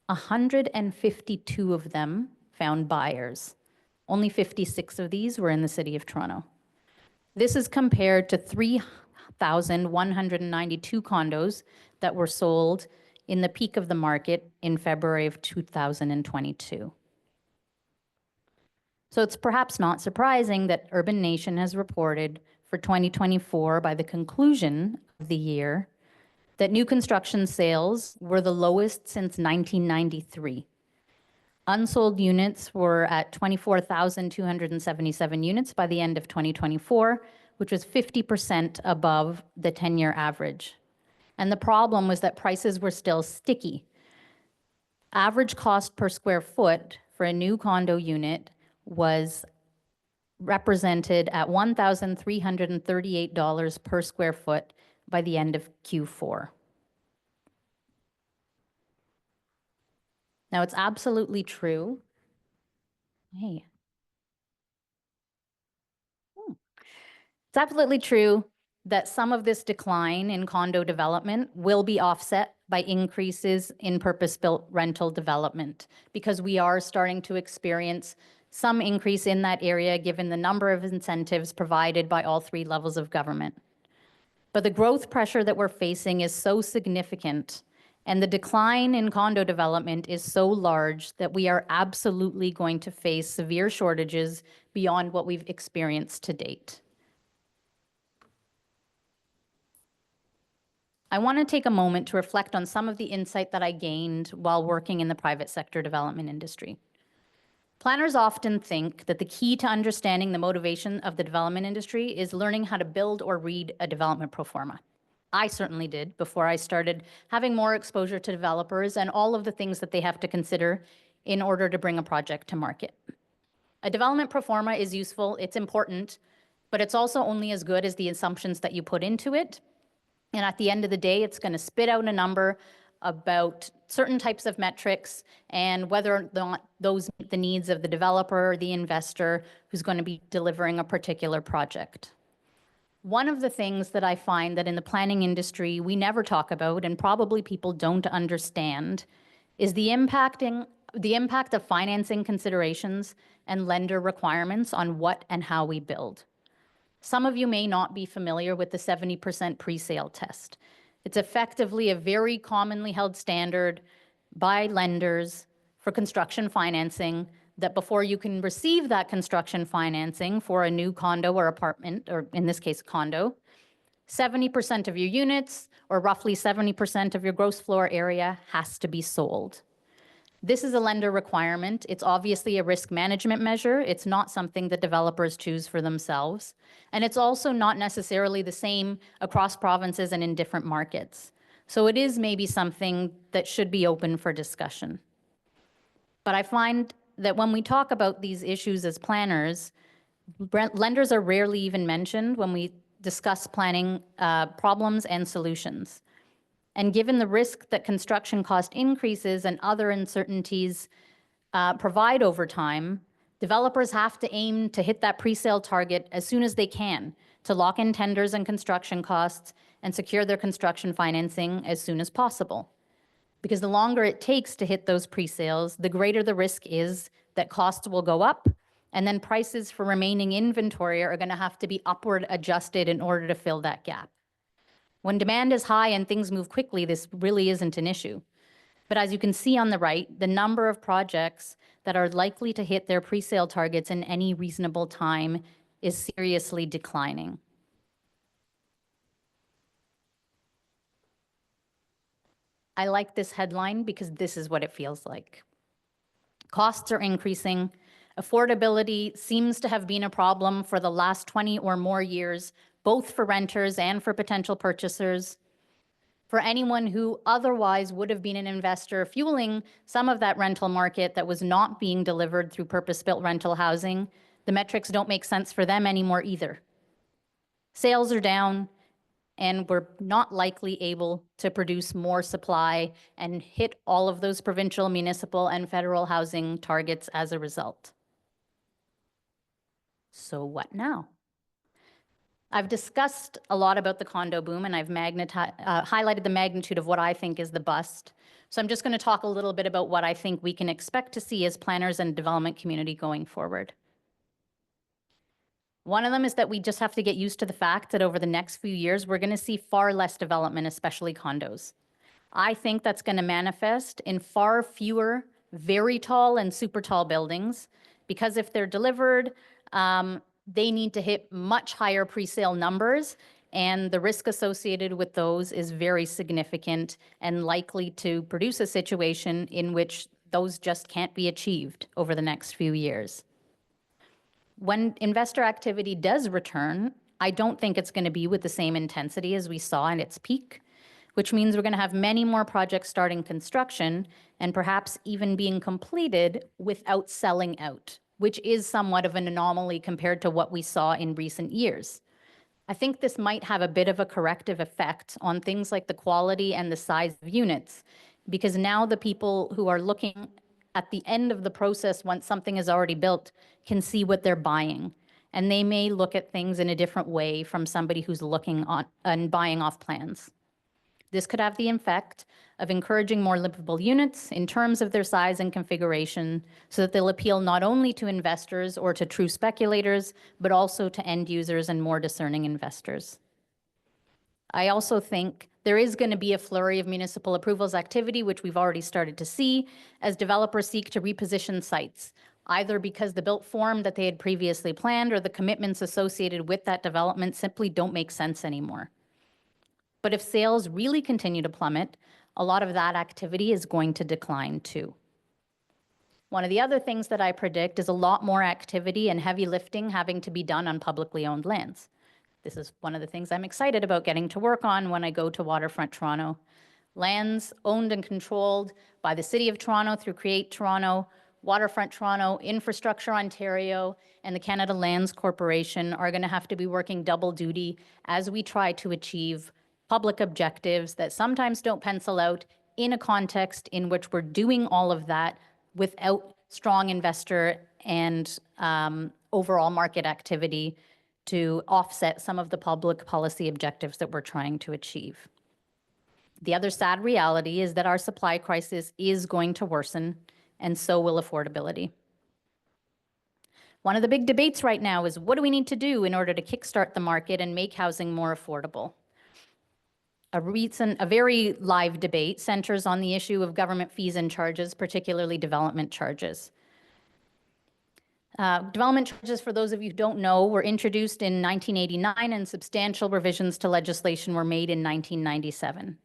152 of them found buyers. Only 56 of these were in the city of Toronto. This is compared to 3,192 condos that were sold in the peak of the market in February of 2022. So it's perhaps not surprising that Urban Nation has reported for 2024, by the conclusion of the year, that new construction sales were the lowest since 1993. Unsold units were at 24,277 units by the end of 2024, which was 50% above the 10-year average. And the problem was that prices were still sticky. Average cost per square foot for a new condo unit was represented at $1,338 per square foot by the end of Q4. Now, it's absolutely true. It's absolutely true that some of this decline in condo development will be offset by increases in purpose-built rental development, because we are starting to experience some increase in that area given the number of incentives provided by all three levels of government. But the growth pressure that we're facing is so significant, and the decline in condo development is so large that we are absolutely going to face severe shortages beyond what we've experienced to date. I want to take a moment to reflect on some of the insight that I gained while working in the private sector development industry. Planners often think that the key to understanding the motivation of the development industry is learning how to build or read a development pro forma. I certainly did before I started having more exposure to developers and all of the things that they have to consider in order to bring a project to market. A development pro forma is useful, it's important, but it's also only as good as the assumptions that you put into it. And at the end of the day, it's going to spit out a number about certain types of metrics and whether or not those meet the needs of the developer or the investor who's going to be delivering a particular project. One of the things that I find that in the planning industry we never talk about, and probably people don't understand, is the impact of financing considerations and lender requirements on what and how we build. Some of you may not be familiar with the 70% pre-sale test. It's effectively a very commonly held standard by lenders for construction financing that before you can receive that construction financing for a new condo or apartment, or in this case, condo, 70% of your units, or roughly 70% of your gross floor area, has to be sold. This is a lender requirement. It's obviously a risk management measure. It's not something that developers choose for themselves. And it's also not necessarily the same across provinces and in different markets. So it is maybe something that should be open for discussion. But I find that when we talk about these issues as planners, lenders are rarely even mentioned when we discuss planning problems and solutions. And given the risk that construction cost increases and other uncertainties provide over time, developers have to aim to hit that pre-sale target as soon as they can to lock in tenders and construction costs and secure their construction financing as soon as possible. Because the longer it takes to hit those pre-sales, the greater the risk is that costs will go up, and then prices for remaining inventory are going to have to be upward adjusted in order to fill that gap. When demand is high and things move quickly, this really isn't an issue. But as you can see on the right, the number of projects that are likely to hit their pre-sale targets in any reasonable time is seriously declining. I like this headline because this is what it feels like. Costs are increasing. Affordability seems to have been a problem for the last 20 or more years, both for renters and for potential purchasers. For anyone who otherwise would have been an investor fueling some of that rental market that was not being delivered through purpose-built rental housing, the metrics don't make sense for them anymore either. Sales are down, and we're not likely able to produce more supply and hit all of those provincial, municipal, and federal housing targets as a result. So what now? I've discussed a lot about the condo boom, and I've highlighted the magnitude of what I think is the bust. So I'm just going to talk a little bit about what I think we can expect to see as planners and development community going forward. One of them is that we just have to get used to the fact that over the next few years, we're going to see far less development, especially condos. I think that's going to manifest in far fewer very tall and super tall buildings, because if they're delivered, they need to hit much higher pre-sale numbers, and the risk associated with those is very significant and likely to produce a situation in which those just can't be achieved over the next few years. When investor activity does return, I don't think it's going to be with the same intensity as we saw in its peak, which means we're going to have many more projects starting construction and perhaps even being completed without selling out, which is somewhat of an anomaly compared to what we saw in recent years. I think this might have a bit of a corrective effect on things like the quality and the size of units, because now the people who are looking at the end of the process once something is already built can see what they're buying. And they may look at things in a different way from somebody who's looking on and buying off plans. This could have the effect of encouraging more livable units in terms of their size and configuration so that they'll appeal not only to investors or to true speculators, but also to end users and more discerning investors. I also think there is going to be a flurry of municipal approvals activity, which we've already started to see, as developers seek to reposition sites, either because the built form that they had previously planned or the commitments associated with that development simply don't make sense anymore. But if sales really continue to plummet, a lot of that activity is going to decline too. One of the other things that I predict is a lot more activity and heavy lifting having to be done on publicly owned lands. This is one of the things I'm excited about getting to work on when I go to Waterfront Toronto. Lands owned and controlled by the City of Toronto through Create Toronto, Waterfront Toronto, Infrastructure Ontario, and the Canada Lands Corporation are going to have to be working double duty as we try to achieve public objectives that sometimes don't pencil out in a context in which we're doing all of that without strong investor and overall market activity to offset some of the public policy objectives that we're trying to achieve. The other sad reality is that our supply crisis is going to worsen, and so will affordability. One of the big debates right now is what do we need to do in order to kickstart the market and make housing more affordable? A very live debate centers on the issue of government fees and charges, particularly development charges. Development charges, for those of you who don't know, were introduced in 1989 and substantial revisions to legislation were made in 1997.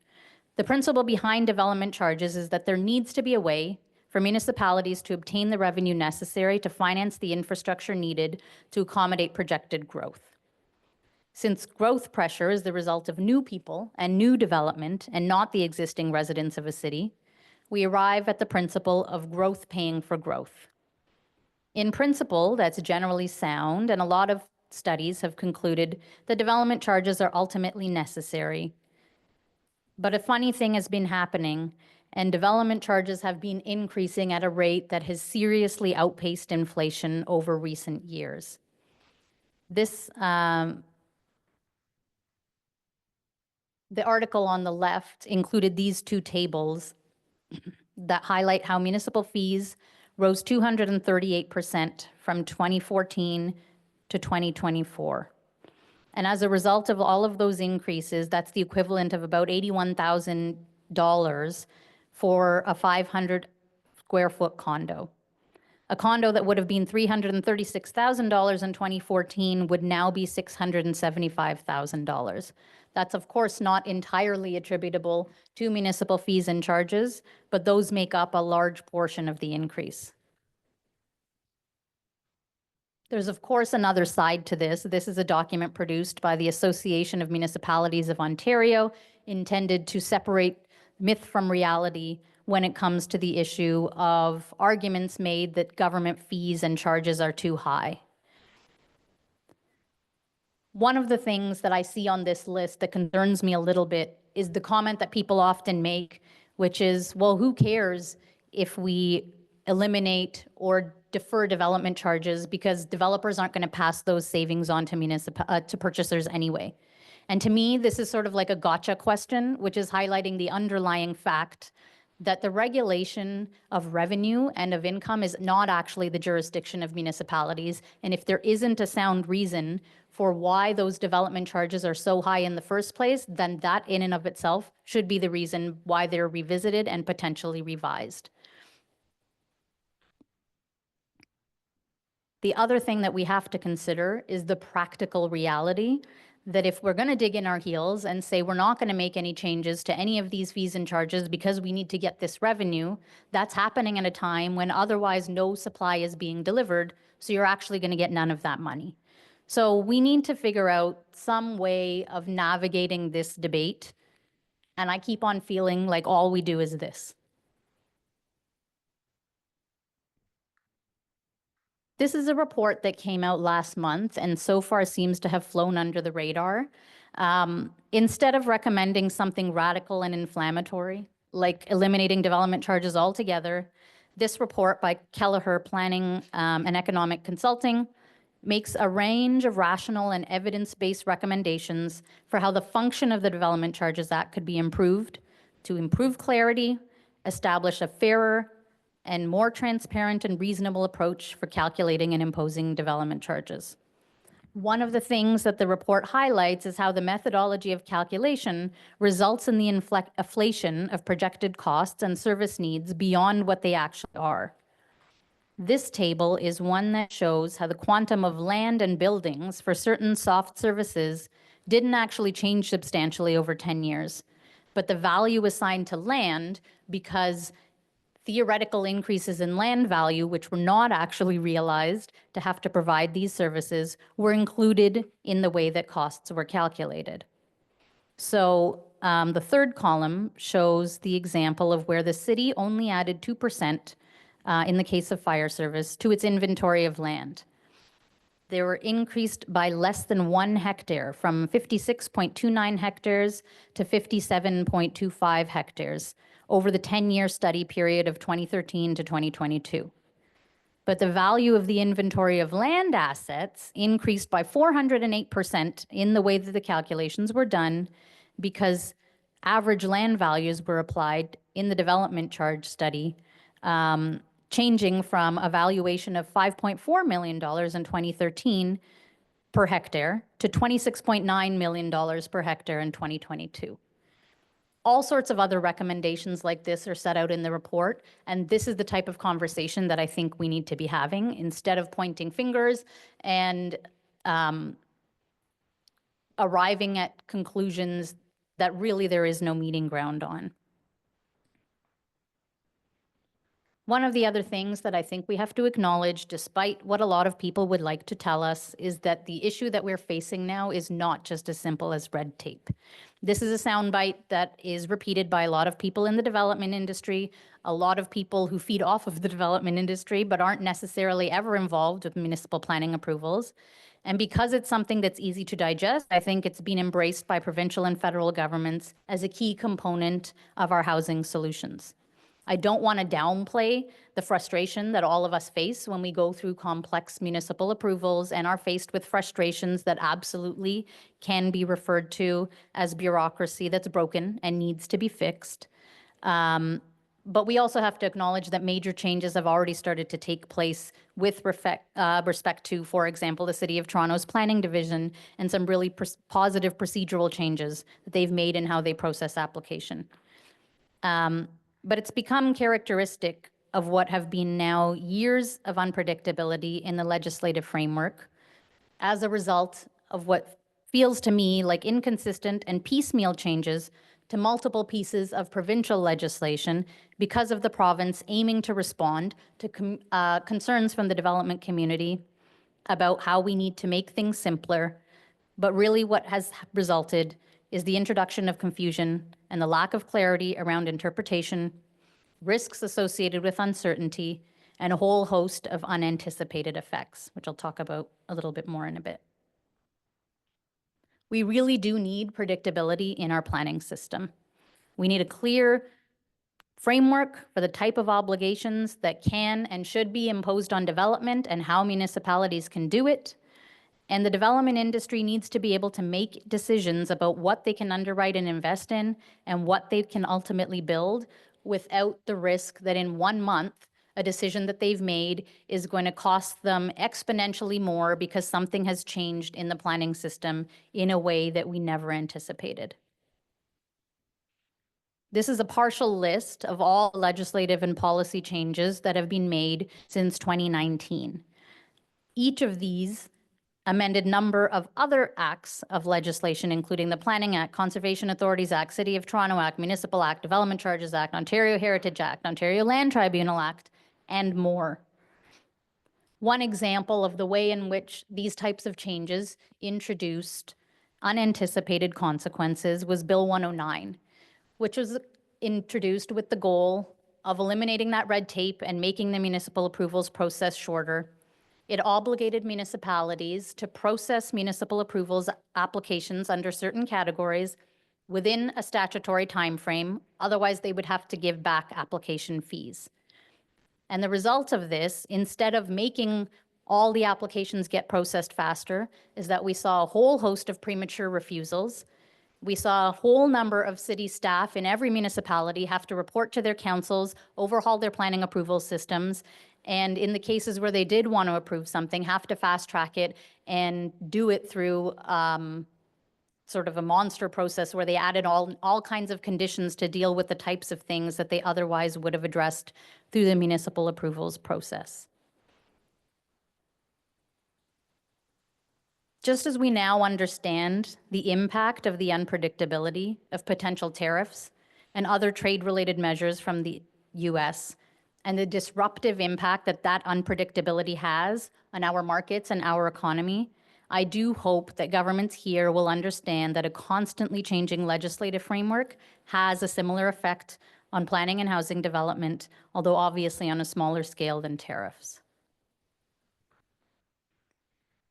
The principle behind development charges is that there needs to be a way for municipalities to obtain the revenue necessary to finance the infrastructure needed to accommodate projected growth. Since growth pressure is the result of new people and new development and not the existing residents of a city, we arrive at the principle of growth paying for growth. In principle, that's generally sound, and a lot of studies have concluded that development charges are ultimately necessary. But a funny thing has been happening, and development charges have been increasing at a rate that has seriously outpaced inflation over recent years. The article on the left included these two tables that highlight how municipal fees rose 238% from 2014 to 2024. And as a result of all of those increases, that's the equivalent of about $81,000 for a 500 square foot condo. A condo that would have been $336,000 in 2014 would now be $675,000. That's of course not entirely attributable to municipal fees and charges, but those make up a large portion of the increase. There's of course another side to this. This is a document produced by the Association of Municipalities of Ontario, intended to separate myth from reality when it comes to the issue of arguments made that government fees and charges are too high. One of the things that I see on this list that concerns me a little bit is the comment that people often make, which is, well, who cares if we eliminate or defer development charges because developers aren't going to pass those savings on to purchasers anyway. And to me, this is sort of like a gotcha question, which is highlighting the underlying fact that the regulation of revenue and of income is not actually the jurisdiction of municipalities. And if there isn't a sound reason for why those development charges are so high in the first place, then that in and of itself should be the reason why they're revisited and potentially revised. The other thing that we have to consider is the practical reality that if we're going to dig in our heels and say we're not going to make any changes to any of these fees and charges because we need to get this revenue, that's happening at a time when otherwise no supply is being delivered, so you're actually going to get none of that money. So we need to figure out some way of navigating this debate, and I keep on feeling like all we do is this. This is a report that came out last month and so far seems to have flown under the radar. Instead of recommending something radical and inflammatory, like eliminating development charges altogether, this report by Kelleher Planning and Economic Consulting makes a range of rational and evidence-based recommendations for how the function of the Development Charges Act could be improved to improve clarity, establish a fairer and more transparent and reasonable approach for calculating and imposing development charges. One of the things that the report highlights is how the methodology of calculation results in the inflation of projected costs and service needs beyond what they actually are. This table is one that shows how the quantum of land and buildings for certain soft services didn't actually change substantially over 10 years, but the value assigned to land because theoretical increases in land value, which were not actually realized to have to provide these services, were included in the way that costs were calculated. So the third column shows the example of where the city only added 2% in the case of fire service to its inventory of land. They were increased by less than 1 hectare, from 56.29 hectares to 57.25 hectares over the 10-year study period of 2013 to 2022. But the value of the inventory of land assets increased by 408% in the way that the calculations were done, because average land values were applied in the development charge study, changing from a valuation of $5.4 million in 2013 per hectare to $26.9 million per hectare in 2022. All sorts of other recommendations like this are set out in the report, and this is the type of conversation that I think we need to be having instead of pointing fingers and arriving at conclusions that really there is no meeting ground on. One of the other things that I think we have to acknowledge, despite what a lot of people would like to tell us, is that the issue that we're facing now is not just as simple as red tape. This is a soundbite that is repeated by a lot of people in the development industry, a lot of people who feed off of the development industry but aren't necessarily ever involved with municipal planning approvals. And because it's something that's easy to digest, I think it's been embraced by provincial and federal governments as a key component of our housing solutions. I don't want to downplay the frustration that all of us face when we go through complex municipal approvals and are faced with frustrations that absolutely can be referred to as bureaucracy that's broken and needs to be fixed. But we also have to acknowledge that major changes have already started to take place with respect to, for example, the City of Toronto's planning division and some really positive procedural changes that they've made in how they process application. But it's become characteristic of what have been now years of unpredictability in the legislative framework as a result of what feels to me like inconsistent and piecemeal changes to multiple pieces of provincial legislation because of the province aiming to respond to concerns from the development community about how we need to make things simpler. But really what has resulted is the introduction of confusion and the lack of clarity around interpretation, risks associated with uncertainty, and a whole host of unanticipated effects, which I'll talk about a little bit more in a bit. We really do need predictability in our planning system. We need a clear framework for the type of obligations that can and should be imposed on development and how municipalities can do it. And the development industry needs to be able to make decisions about what they can underwrite and invest in and what they can ultimately build without the risk that in 1 month, a decision that they've made is going to cost them exponentially more because something has changed in the planning system in a way that we never anticipated. This is a partial list of all legislative and policy changes that have been made since 2019. Each of these amended number of other acts of legislation, including the Planning Act, Conservation Authorities Act, City of Toronto Act, Municipal Act, Development Charges Act, Ontario Heritage Act, Ontario Land Tribunal Act, and more. One example of the way in which these types of changes introduced unanticipated consequences was Bill 109, which was introduced with the goal of eliminating that red tape and making the municipal approvals process shorter. It obligated municipalities to process municipal approvals applications under certain categories within a statutory timeframe. Otherwise, they would have to give back application fees. And the result of this, instead of making all the applications get processed faster is that we saw a whole host of premature refusals. We saw a whole number of city staff in every municipality have to report to their councils, overhaul their planning approval systems, and in the cases where they did want to approve something, have to fast track it and do it through sort of a monster process where they added all kinds of conditions to deal with the types of things that they otherwise would have addressed through the municipal approvals process. Just as we now understand the impact of the unpredictability of potential tariffs and other trade-related measures from the US, and the disruptive impact that that unpredictability has on our markets and our economy, I do hope that governments here will understand that a constantly changing legislative framework has a similar effect on planning and housing development, although obviously on a smaller scale than tariffs.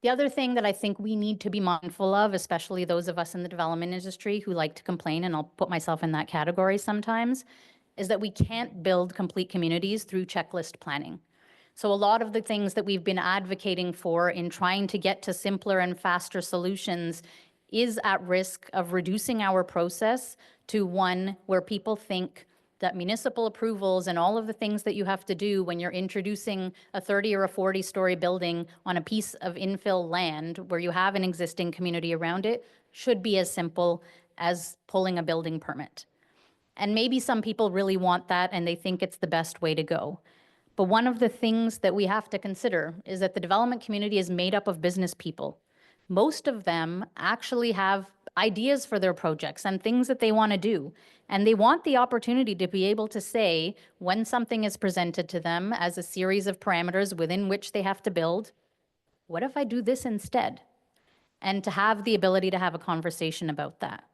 The other thing that I think we need to be mindful of, especially those of us in the development industry who like to complain, and I'll put myself in that category sometimes, is that we can't build complete communities through checklist planning. So a lot of the things that we've been advocating for in trying to get to simpler and faster solutions is at risk of reducing our process to one where people think that municipal approvals and all of the things that you have to do when you're introducing a 30 or a 40-story building on a piece of infill land where you have an existing community around it should be as simple as pulling a building permit. And maybe some people really want that and they think it's the best way to go. But one of the things that we have to consider is that the development community is made up of business people. Most of them actually have ideas for their projects and things that they want to do. And they want the opportunity to be able to say, when something is presented to them as a series of parameters within which they have to build, what if I do this instead? And to have the ability to have a conversation about that.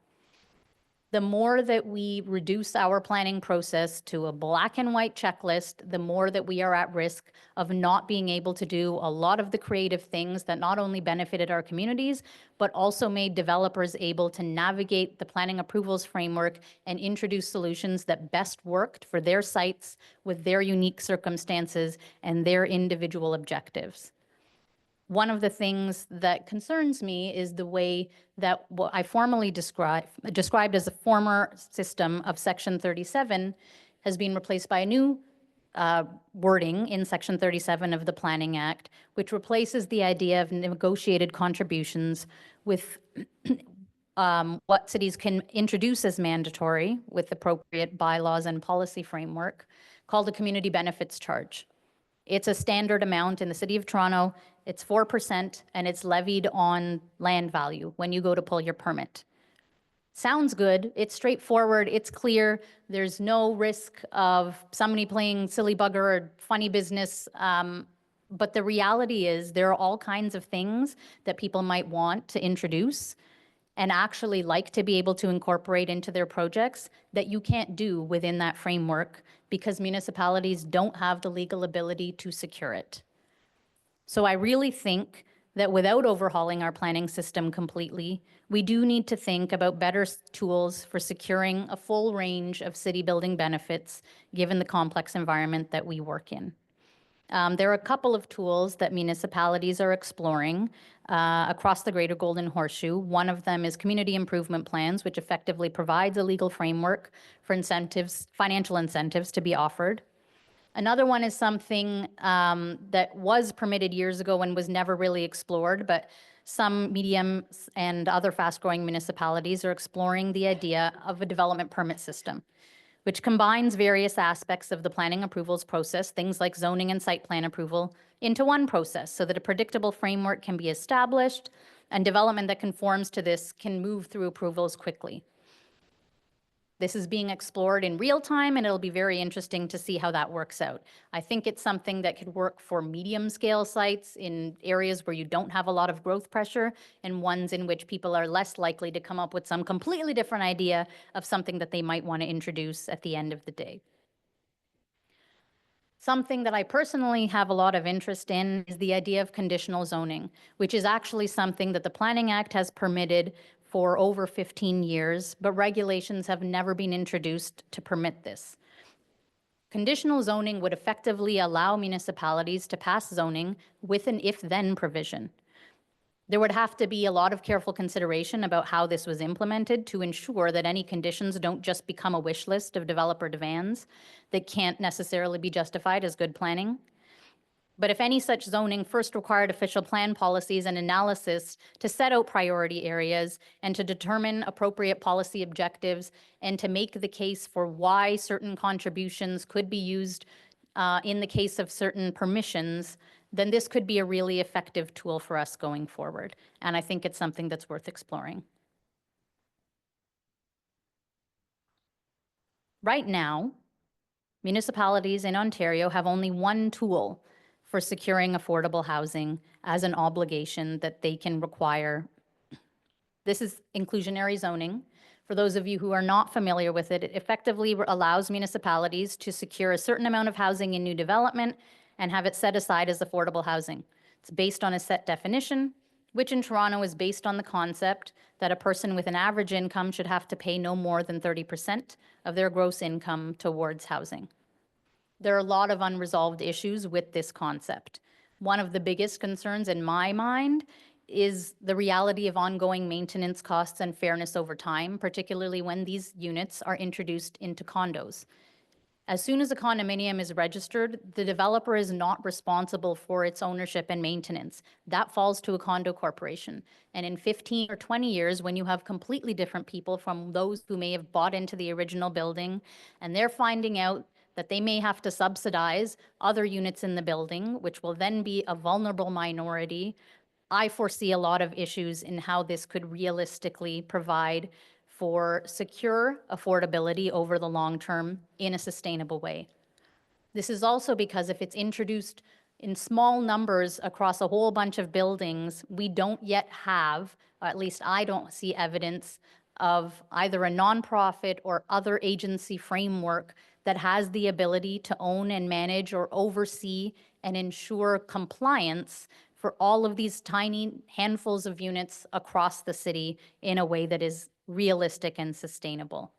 The more that we reduce our planning process to a black and white checklist, the more that we are at risk of not being able to do a lot of the creative things that not only benefited our communities, but also made developers able to navigate the planning approvals framework and introduce solutions that best worked for their sites with their unique circumstances and their individual objectives. One of the things that concerns me is the way that what I formally described as a former system of Section 37 has been replaced by a new wording in Section 37 of the Planning Act, which replaces the idea of negotiated contributions with what cities can introduce as mandatory with appropriate bylaws and policy framework, called a community benefits charge. It's a standard amount in the City of Toronto. It's 4%, and it's levied on land value when you go to pull your permit. Sounds good. It's straightforward. It's clear. There's no risk of somebody playing silly bugger or funny business. But the reality is there are all kinds of things that people might want to introduce and actually like to be able to incorporate into their projects that you can't do within that framework because municipalities don't have the legal ability to secure it. So I really think that without overhauling our planning system completely, we do need to think about better tools for securing a full range of city building benefits given the complex environment that we work in. There are a couple of tools that municipalities are exploring across the Greater Golden Horseshoe. One of them is community improvement plans, which effectively provides a legal framework for incentives, financial incentives to be offered. Another one is something that was permitted years ago and was never really explored, but some medium and other fast-growing municipalities are exploring the idea of a development permit system, which combines various aspects of the planning approvals process, things like zoning and site plan approval, into one process so that a predictable framework can be established and development that conforms to this can move through approvals quickly. This is being explored in real time, and it'll be very interesting to see how that works out. I think it's something that could work for medium-scale sites in areas where you don't have a lot of growth pressure and ones in which people are less likely to come up with some completely different idea of something that they might want to introduce at the end of the day. Something that I personally have a lot of interest in is the idea of conditional zoning, which is actually something that the Planning Act has permitted for over 15 years, but regulations have never been introduced to permit this. Conditional zoning would effectively allow municipalities to pass zoning with an if-then provision. There would have to be a lot of careful consideration about how this was implemented to ensure that any conditions don't just become a wish list of developer demands that can't necessarily be justified as good planning. But if any such zoning first required official plan policies and analysis to set out priority areas and to determine appropriate policy objectives and to make the case for why certain contributions could be used in the case of certain permissions, then this could be a really effective tool for us going forward. And I think it's something that's worth exploring. Right now, municipalities in Ontario have only one tool for securing affordable housing as an obligation that they can require. This is inclusionary zoning. For those of you who are not familiar with it, it effectively allows municipalities to secure a certain amount of housing in new development and have it set aside as affordable housing. It's based on a set definition, which in Toronto is based on the concept that a person with an average income should have to pay no more than 30% of their gross income towards housing. There are a lot of unresolved issues with this concept. One of the biggest concerns in my mind is the reality of ongoing maintenance costs and fairness over time, particularly when these units are introduced into condos. As soon as a condominium is registered, the developer is not responsible for its ownership and maintenance. That falls to a condo corporation. And in 15 or 20 years, when you have completely different people from those who may have bought into the original building, and they're finding out that they may have to subsidize other units in the building, which will then be a vulnerable minority, I foresee a lot of issues in how this could realistically provide for secure affordability over the long term in a sustainable way. This is also because if it's introduced in small numbers across a whole bunch of buildings, we don't yet have, or at least I don't see evidence of either a nonprofit or other agency framework that has the ability to own and manage or oversee and ensure compliance for all of these tiny handfuls of units across the city in a way that is realistic and sustainable.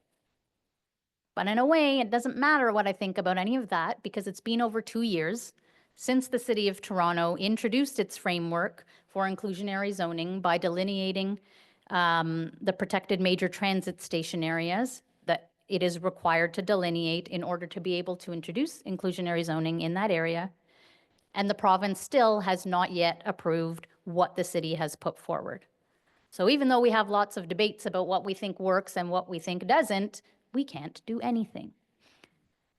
But in a way, it doesn't matter what I think about any of that because it's been over 2 years since the City of Toronto introduced its framework for inclusionary zoning by delineating the protected major transit station areas that it is required to delineate in order to be able to introduce inclusionary zoning in that area. And the province still has not yet approved what the city has put forward. So even though we have lots of debates about what we think works and what we think doesn't, we can't do anything.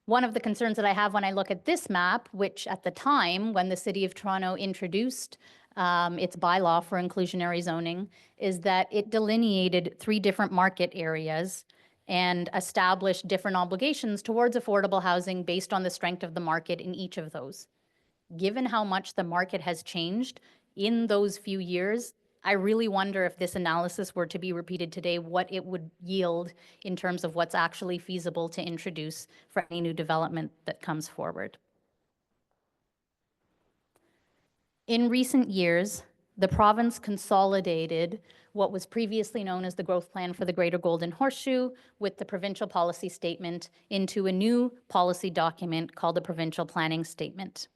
One of the concerns that I have when I look at this map, which at the time when the City of Toronto introduced its bylaw for inclusionary zoning, is that it delineated 3 different market areas and established different obligations towards affordable housing based on the strength of the market in each of those. Given how much the market has changed in those few years, I really wonder if this analysis were to be repeated today, what it would yield in terms of what's actually feasible to introduce for any new development that comes forward. In recent years, the province consolidated what was previously known as the Growth Plan for the Greater Golden Horseshoe with the Provincial Policy Statement into a new policy document called the Provincial Planning Statement.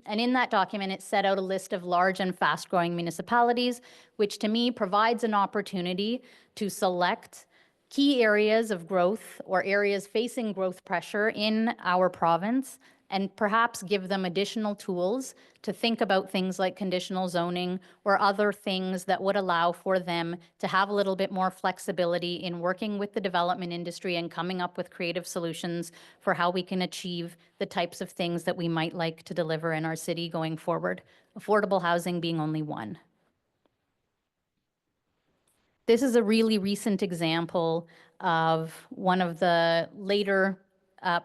And in that document, it set out a list of large and fast-growing municipalities, which to me provides an opportunity to select key areas of growth or areas facing growth pressure in our province and perhaps give them additional tools to think about things like conditional zoning or other things that would allow for them to have a little bit more flexibility in working with the development industry and coming up with creative solutions for how we can achieve the types of things that we might like to deliver in our city going forward, affordable housing being only one. This is a really recent example of one of the later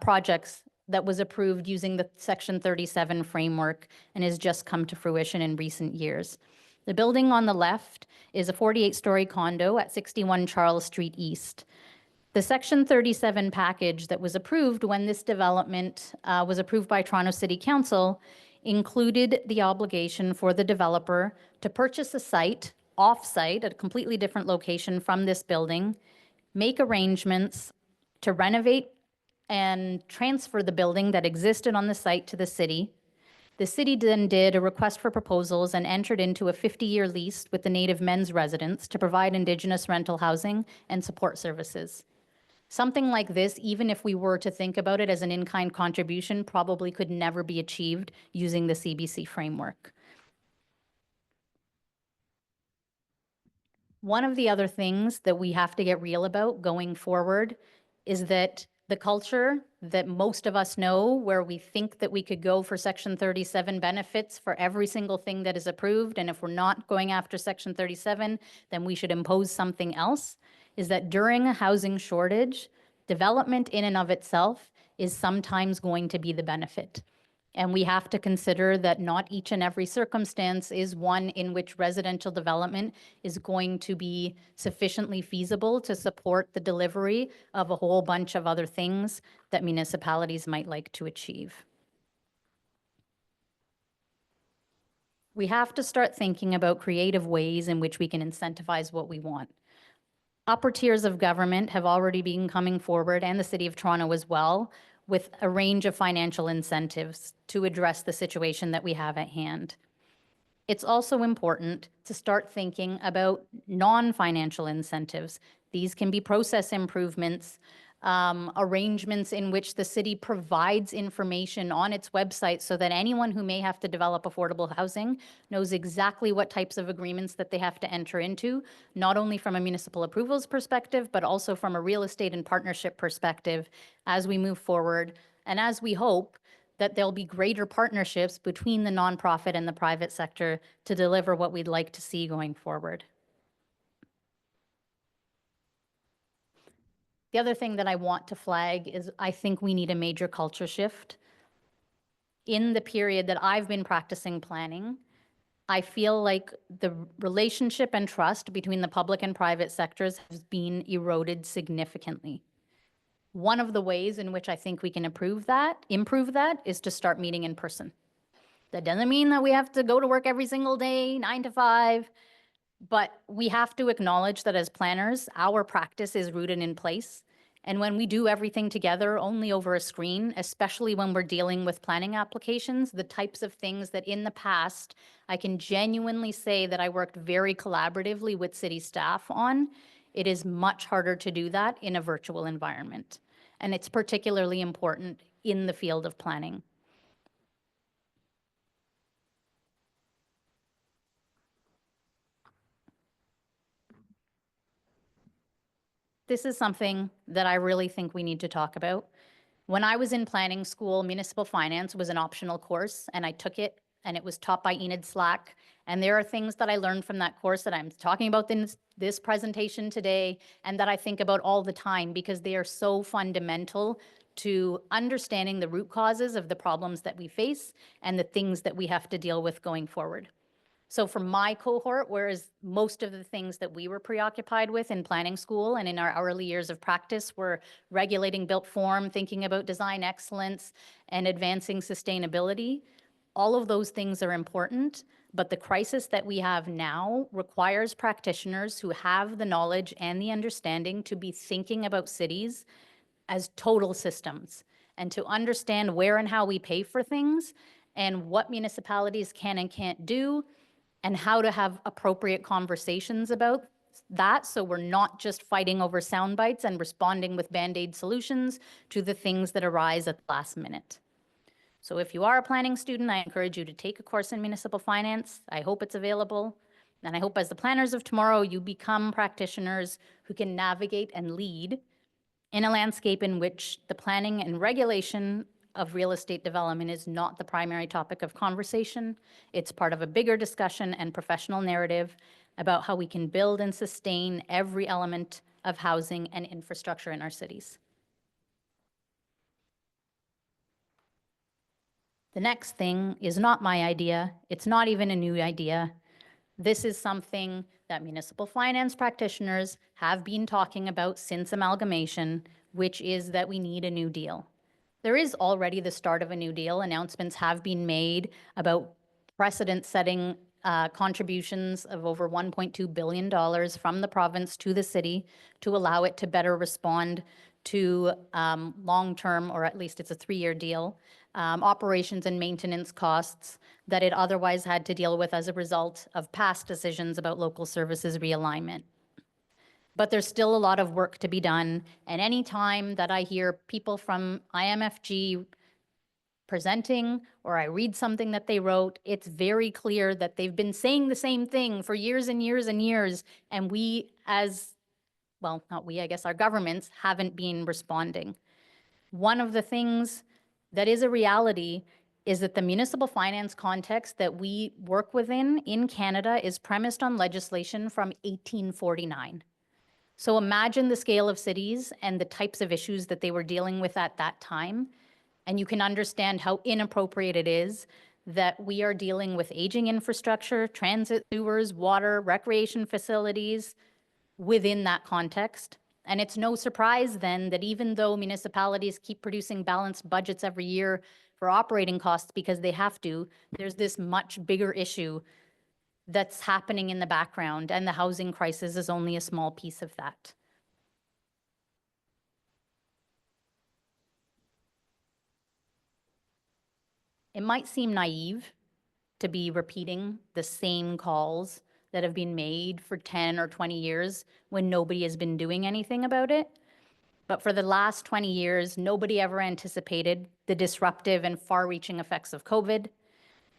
projects that was approved using the Section 37 framework and has just come to fruition in recent years. The building on the left is a 48-story condo at 61 Charles Street East. The Section 37 package that was approved when this development was approved by Toronto City Council included the obligation for the developer to purchase a site off-site at a completely different location from this building, make arrangements to renovate and transfer the building that existed on the site to the city. The city then did a request for proposals and entered into a 50-year lease with the Native Men's Residence to provide Indigenous rental housing and support services. Something like this, even if we were to think about it as an in-kind contribution, probably could never be achieved using the CBC framework. One of the other things that we have to get real about going forward is that the culture that most of us know, where we think that we could go for Section 37 benefits for every single thing that is approved, and if we're not going after Section 37, then we should impose something else, is that during a housing shortage, development in and of itself is sometimes going to be the benefit. And we have to consider that not each and every circumstance is one in which residential development is going to be sufficiently feasible to support the delivery of a whole bunch of other things that municipalities might like to achieve. We have to start thinking about creative ways in which we can incentivize what we want. Upper tiers of government have already been coming forward, and the City of Toronto as well, with a range of financial incentives to address the situation that we have at hand. It's also important to start thinking about non-financial incentives. These can be process improvements, arrangements in which the city provides information on its website so that anyone who may have to develop affordable housing knows exactly what types of agreements that they have to enter into, not only from a municipal approvals perspective, but also from a real estate and partnership perspective as we move forward, and as we hope that there'll be greater partnerships between the nonprofit and the private sector to deliver what we'd like to see going forward. The other thing that I want to flag is I think we need a major culture shift. In the period that I've been practicing planning, I feel like the relationship and trust between the public and private sectors has been eroded significantly. One of the ways in which I think we can improve that is to start meeting in person. That doesn't mean that we have to go to work every single day, 9 to 5, but we have to acknowledge that as planners, our practice is rooted in place. And when we do everything together only over a screen, especially when we're dealing with planning applications, the types of things that in the past, I can genuinely say that I worked very collaboratively with city staff on, it is much harder to do that in a virtual environment. And it's particularly important in the field of planning. This is something that I really think we need to talk about. When I was in planning school, municipal finance was an optional course, and I took it, and it was taught by Enid Slack. And there are things that I learned from that course that I'm talking about in this presentation today, and that I think about all the time because they are so fundamental to understanding the root causes of the problems that we face and the things that we have to deal with going forward. So for my cohort, whereas most of the things that we were preoccupied with in planning school and in our early years of practice were regulating built form, thinking about design excellence, and advancing sustainability, all of those things are important, but the crisis that we have now requires practitioners who have the knowledge and the understanding to be thinking about cities as total systems and to understand where and how we pay for things and what municipalities can and can't do, and how to have appropriate conversations about that so we're not just fighting over sound bites and responding with Band-Aid solutions to the things that arise at the last minute. So if you are a planning student, I encourage you to take a course in municipal finance. I hope it's available. And I hope as the planners of tomorrow, you become practitioners who can navigate and lead in a landscape in which the planning and regulation of real estate development is not the primary topic of conversation. It's part of a bigger discussion and professional narrative about how we can build and sustain every element of housing and infrastructure in our cities. The next thing is not my idea. It's not even a new idea. This is something that municipal finance practitioners have been talking about since amalgamation, which is that we need a new deal. There is already the start of a new deal. Announcements have been made about precedent-setting contributions of over $1.2 billion from the province to the city to allow it to better respond to long-term, or at least it's a 3-year deal, operations and maintenance costs that it otherwise had to deal with as a result of past decisions about local services realignment. But there's still a lot of work to be done. And any time that I hear people from IMFG presenting or I read something that they wrote, it's very clear that they've been saying the same thing for years and years and years. And we as, well, not we, I guess our governments haven't been responding. One of the things that is a reality is that the municipal finance context that we work within in Canada is premised on legislation from 1849. So imagine the scale of cities and the types of issues that they were dealing with at that time. And you can understand how inappropriate it is that we are dealing with aging infrastructure, transit sewers, water, recreation facilities within that context. And it's no surprise then that even though municipalities keep producing balanced budgets every year for operating costs because they have to, there's this much bigger issue that's happening in the background, and the housing crisis is only a small piece of that. It might seem naive to be repeating the same calls that have been made for 10 or 20 years when nobody has been doing anything about it. But for the last 20 years, nobody ever anticipated the disruptive and far-reaching effects of COVID.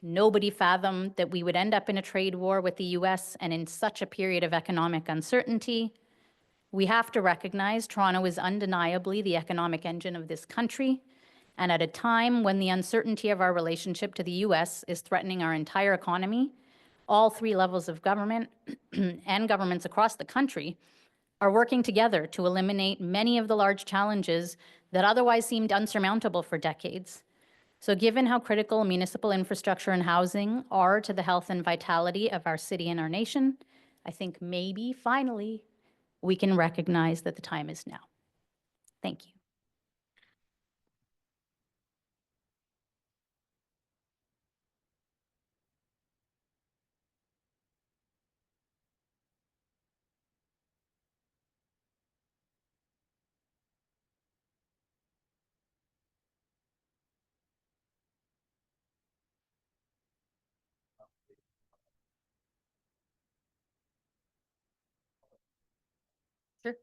Nobody fathomed that we would end up in a trade war with the US and in such a period of economic uncertainty. We have to recognize Toronto is undeniably the economic engine of this country. And at a time when the uncertainty of our relationship to the US is threatening our entire economy, all 3 levels of government and governments across the country are working together to eliminate many of the large challenges that otherwise seemed unsurmountable for decades. So given how critical municipal infrastructure and housing are to the health and vitality of our city and our nation, I think maybe finally we can recognize that the time is now. Thank you. Sure.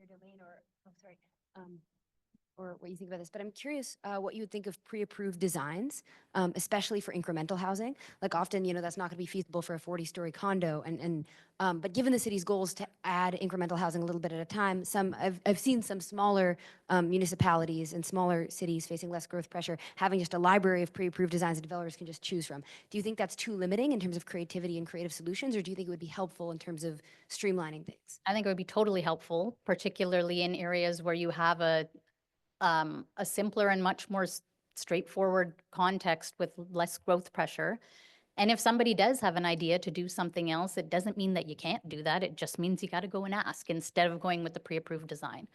Your domain or what you think about this, but I'm curious what you would think of pre-approved designs, especially for incremental housing. Like often, that's not going to be feasible for a 40-story condo, but given the city's goals to add incremental housing a little bit at a time, I've seen some smaller municipalities and smaller cities facing less growth pressure having just a library of pre-approved designs that developers can just choose from. Do you think that's too limiting in terms of creativity and creative solutions, or do you think it would be helpful in terms of streamlining things? I think it would be totally helpful, particularly in areas where you have a simpler and much more straightforward context with less growth pressure. And if somebody does have an idea to do something else, it doesn't mean that you can't do that. It just means you got to go and ask instead of going with the pre-approved design.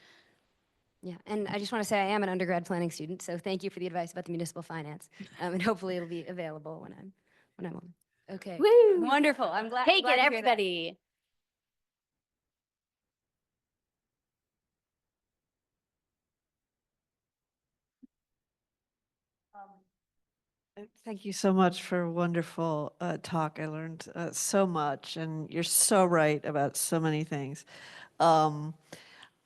Yeah, and I just want to say I am an undergrad planning student, so thank you for the advice about the municipal finance, and hopefully it'll be available when I'm on. Okay, Woo! wonderful. I'm glad. Take glad it, to hear that. everybody. Thank you so much for a wonderful talk. I learned so much, and you're so right about so many things. I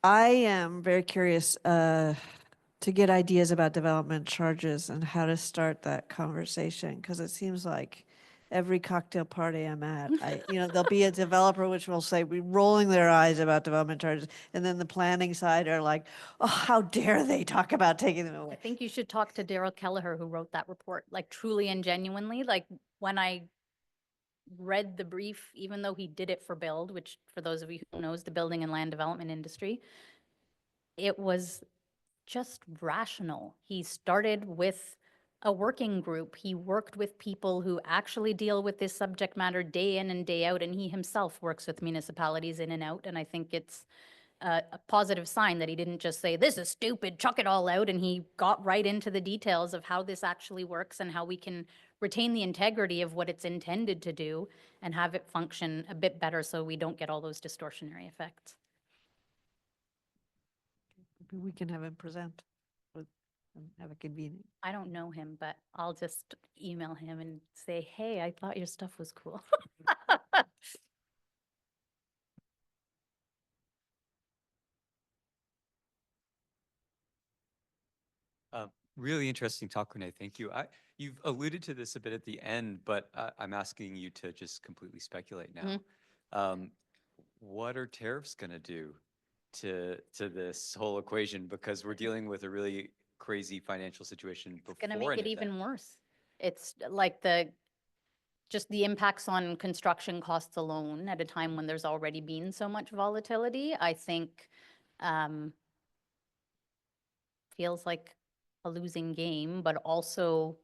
am very curious to get ideas about development charges and how to start that conversation, because it seems like every cocktail party I'm at, there'll be a developer which will say, be rolling their eyes about development charges, and then the planning side are like, oh, how dare they talk about taking them I away. think you should talk to Daryl Kelleher, who wrote that report, like truly and genuinely. Like when I read the brief, even though he did it for Build, which for those of you who knows the building and land development industry, it was just rational. He started with a working group. He worked with people who actually deal with this subject matter day in and day out, and he himself works with municipalities in and out. And I think it's a positive sign that he didn't just say, this is stupid, chuck it all out. And he got right into the details of how this actually works and how we can retain the integrity of what it's intended to do and have it function a bit better so we don't get all those distortionary effects. Maybe we can have him present with, and have a convening. I don't know him, but I'll just email him and say, hey, I thought your stuff was cool. Really interesting talk, Renee. Thank you. You've alluded to this a bit at the end, but I'm asking you to just completely speculate now. What are tariffs going to do to this whole equation? Because we're dealing with a really crazy financial situation before It's going to make it an even event. worse. It's like just the impacts on construction costs alone at a time when there's already been so much volatility, I think feels like a losing game, but also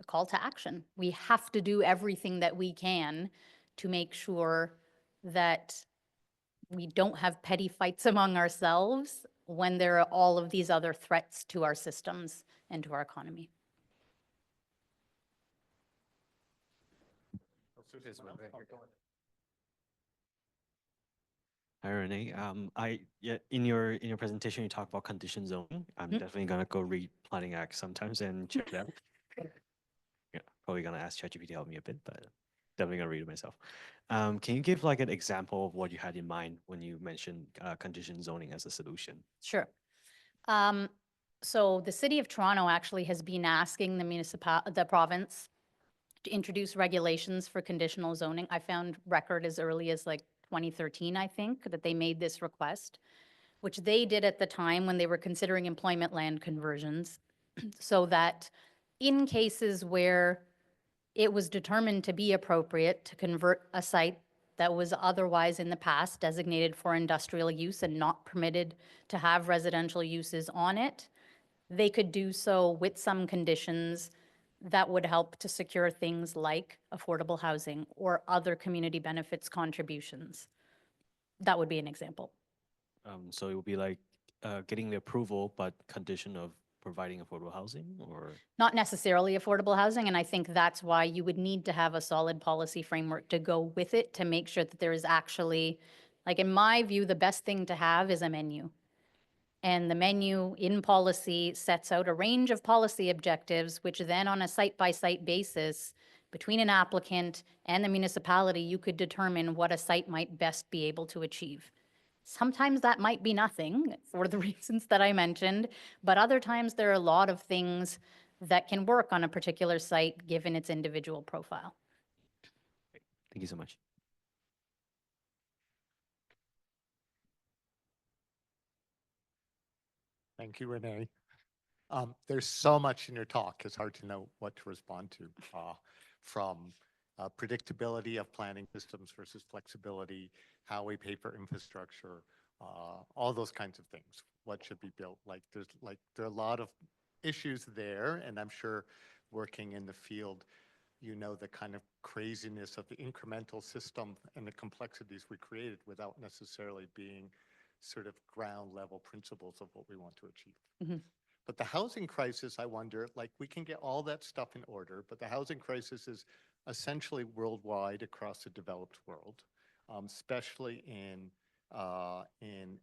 a call to action. We have to do everything that we can to make sure that we don't have petty fights among ourselves when there are all of these other threats to our systems and to our economy. Hi, Renee. In your presentation, you talk about condition zoning. I'm definitely gonna go read Planning Act sometimes and check it out. Yeah, probably gonna ask ChatGPT to help me a bit, but definitely gonna read it myself. Can you give like an example of what you had in mind when you mentioned condition zoning as a solution? Sure. So the city of Toronto actually has been asking the province to introduce regulations for conditional zoning. I found record as early as like 2013, I think, that they made this request, which they did at the time when they were considering employment land conversions, so that in cases where it was determined to be appropriate to convert a site that was otherwise in the past designated for industrial use and not permitted to have residential uses on it, they could do so with some conditions that would help to secure things like affordable housing or other community benefits contributions. That would be an example. So it would be like getting the approval, but condition of providing affordable housing, or? Not necessarily affordable housing, and I think that's why you would need to have a solid policy framework to go with it to make sure that there is actually, like in my view, the best thing to have is a menu. And the menu in policy sets out a range of policy objectives, which then on a site-by-site basis, between an applicant and the municipality, you could determine what a site might best be able to achieve. Sometimes that might be nothing for the reasons that I mentioned, but other times there are a lot of things that can work on a particular site given its individual profile. Thank you so much. Thank you, Renee. There's so much in your talk, it's hard to know what to respond to, from predictability of planning systems versus flexibility, how we pay for infrastructure, all those kinds of things, what should be built. There are a lot of issues there, and I'm sure working in the field, you know the kind of craziness of the incremental system and the complexities we created without necessarily being sort of ground level principles of what we want to achieve. But the housing crisis, I wonder, like we can get all that stuff in order, but the housing crisis is essentially worldwide across the developed world, especially in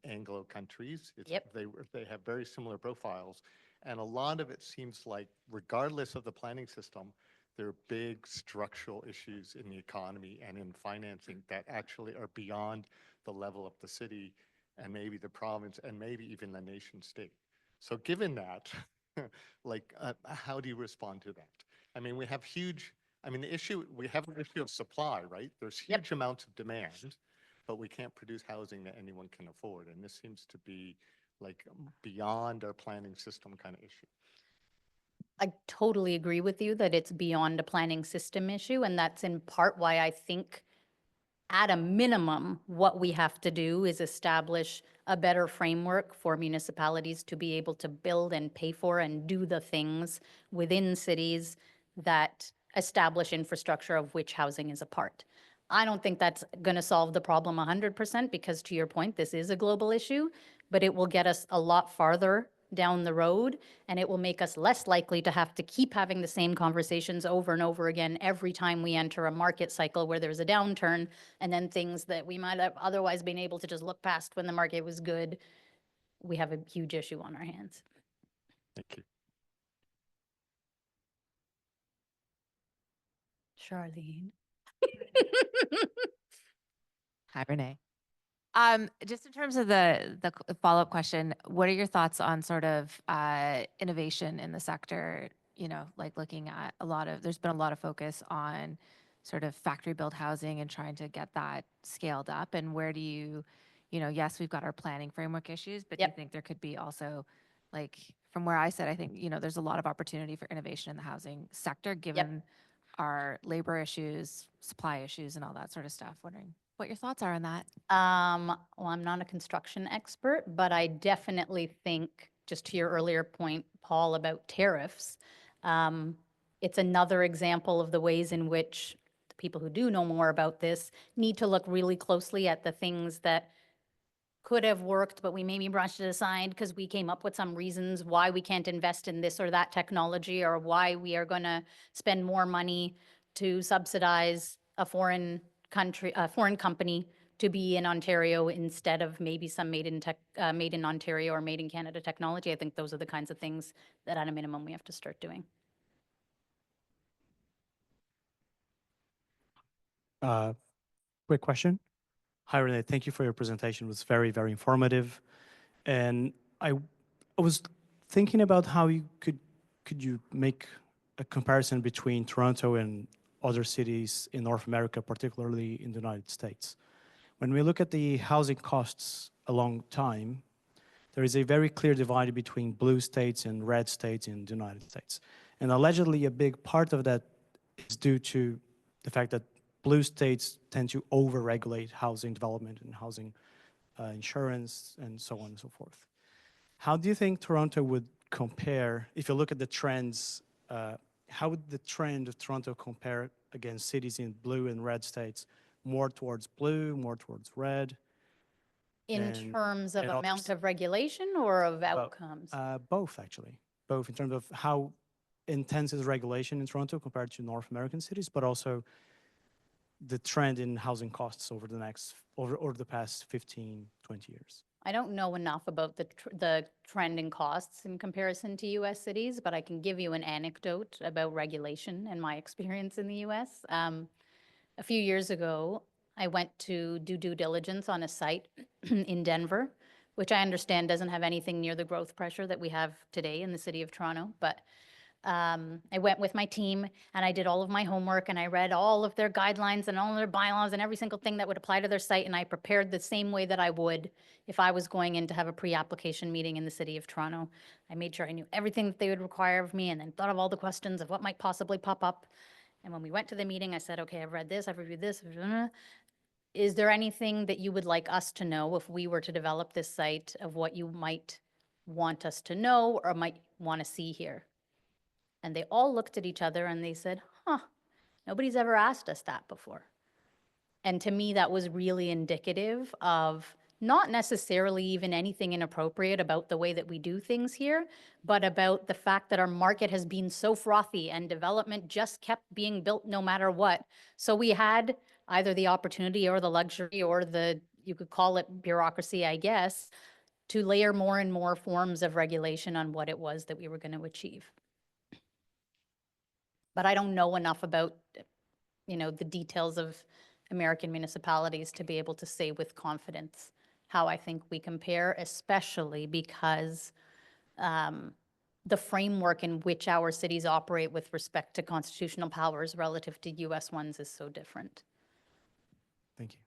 Anglo countries. They have very similar profiles. And a lot of it seems like, regardless of the planning system, there are big structural issues in the economy and in financing that actually are beyond the level of the city and maybe the province and maybe even the nation state. So given that, how do you respond to that? I mean, we have the issue, we have an issue of supply, right? There's huge amounts of demand, but we can't produce housing that anyone can afford. And this seems to be like beyond our planning system kind of issue. I totally agree with you that it's beyond a planning system issue, and that's in part why I think at a minimum, what we have to do is establish a better framework for municipalities to be able to build and pay for and do the things within cities that establish infrastructure of which housing is a part. I don't think that's going to solve the problem 100% because, to your point, this is a global issue, but it will get us a lot farther down the road, and it will make us less likely to have to keep having the same conversations over and over again every time we enter a market cycle where there's a downturn, and then things that we might have otherwise been able to just look past when the market was good, we have a huge issue on our hands. Thank you. Charlene. Hi, Renee. Just in terms of the follow-up question, what are your thoughts on sort of innovation in the sector? You know, like looking at there's been a lot of focus on sort of factory-built housing and trying to get that scaled up. And where do you know, yes, we've got our planning framework issues, but do you think there could be also, like, from where I sit, I think, you know, there's a lot of opportunity for innovation in the housing sector, given our labor issues, supply issues, and all that sort of stuff. Wondering what your thoughts are on that. Well, I'm not a construction expert, but I definitely think, just to your earlier point, Paul, about tariffs, it's another example of the ways in which the people who do know more about this need to look really closely at the things that could have worked, but we maybe brushed it aside because we came up with some reasons why we can't invest in this or that technology, or why we are going to spend more money to subsidize a foreign company to be in Ontario instead of maybe some made in Ontario or made in Canada technology. I think those are the kinds of things that at a minimum we have to start doing. Quick question. Hi, Renee. Thank you for your presentation. It was very, very informative. And I was thinking about how you could you make a comparison between Toronto and other cities in North America, particularly in the United States. When we look at the housing costs along time, there is a very clear divide between blue states and red states in the United States. And allegedly, a big part of that is due to the fact that blue states tend to over-regulate housing development and housing insurance and so on and so forth. How do you think Toronto would compare, if you look at the trends, how would the trend of Toronto compare against cities in blue and red states? More towards blue, more towards red? In terms of and amount others? of regulation or of outcomes? Both, actually. Both in terms of how intense is regulation in Toronto compared to North American cities, but also the trend in housing costs over the past 15, 20 years. I don't know enough about the trend in costs in comparison to U.S. cities, but I can give you an anecdote about regulation and my experience in the U.S. A few years ago, I went to do due diligence on a site in Denver, which I understand doesn't have anything near the growth pressure that we have today in the city of Toronto. But I went with my team and I did all of my homework and I read all of their guidelines and all of their bylaws and every single thing that would apply to their site. And I prepared the same way that I would if I was going in to have a pre-application meeting in the city of Toronto. I made sure I knew everything that they would require of me and then thought of all the questions of what might possibly pop up. And when we went to the meeting, I said, okay, I've read this, I've reviewed this. Is there anything that you would like us to know if we were to develop this site, of what you might want us to know or might want to see here? And they all looked at each other and they said, huh, nobody's ever asked us that before. And to me, that was really indicative of not necessarily even anything inappropriate about the way that we do things here, but about the fact that our market has been so frothy and development just kept being built no matter what. So we had either the opportunity or the luxury or you could call it bureaucracy, I guess, to layer more and more forms of regulation on what it was that we were going to achieve. But I don't know enough about, the details of American municipalities to be able to say with confidence how I think we compare, especially because the framework in which our cities operate with respect to constitutional powers relative to US ones is so different. Thank you.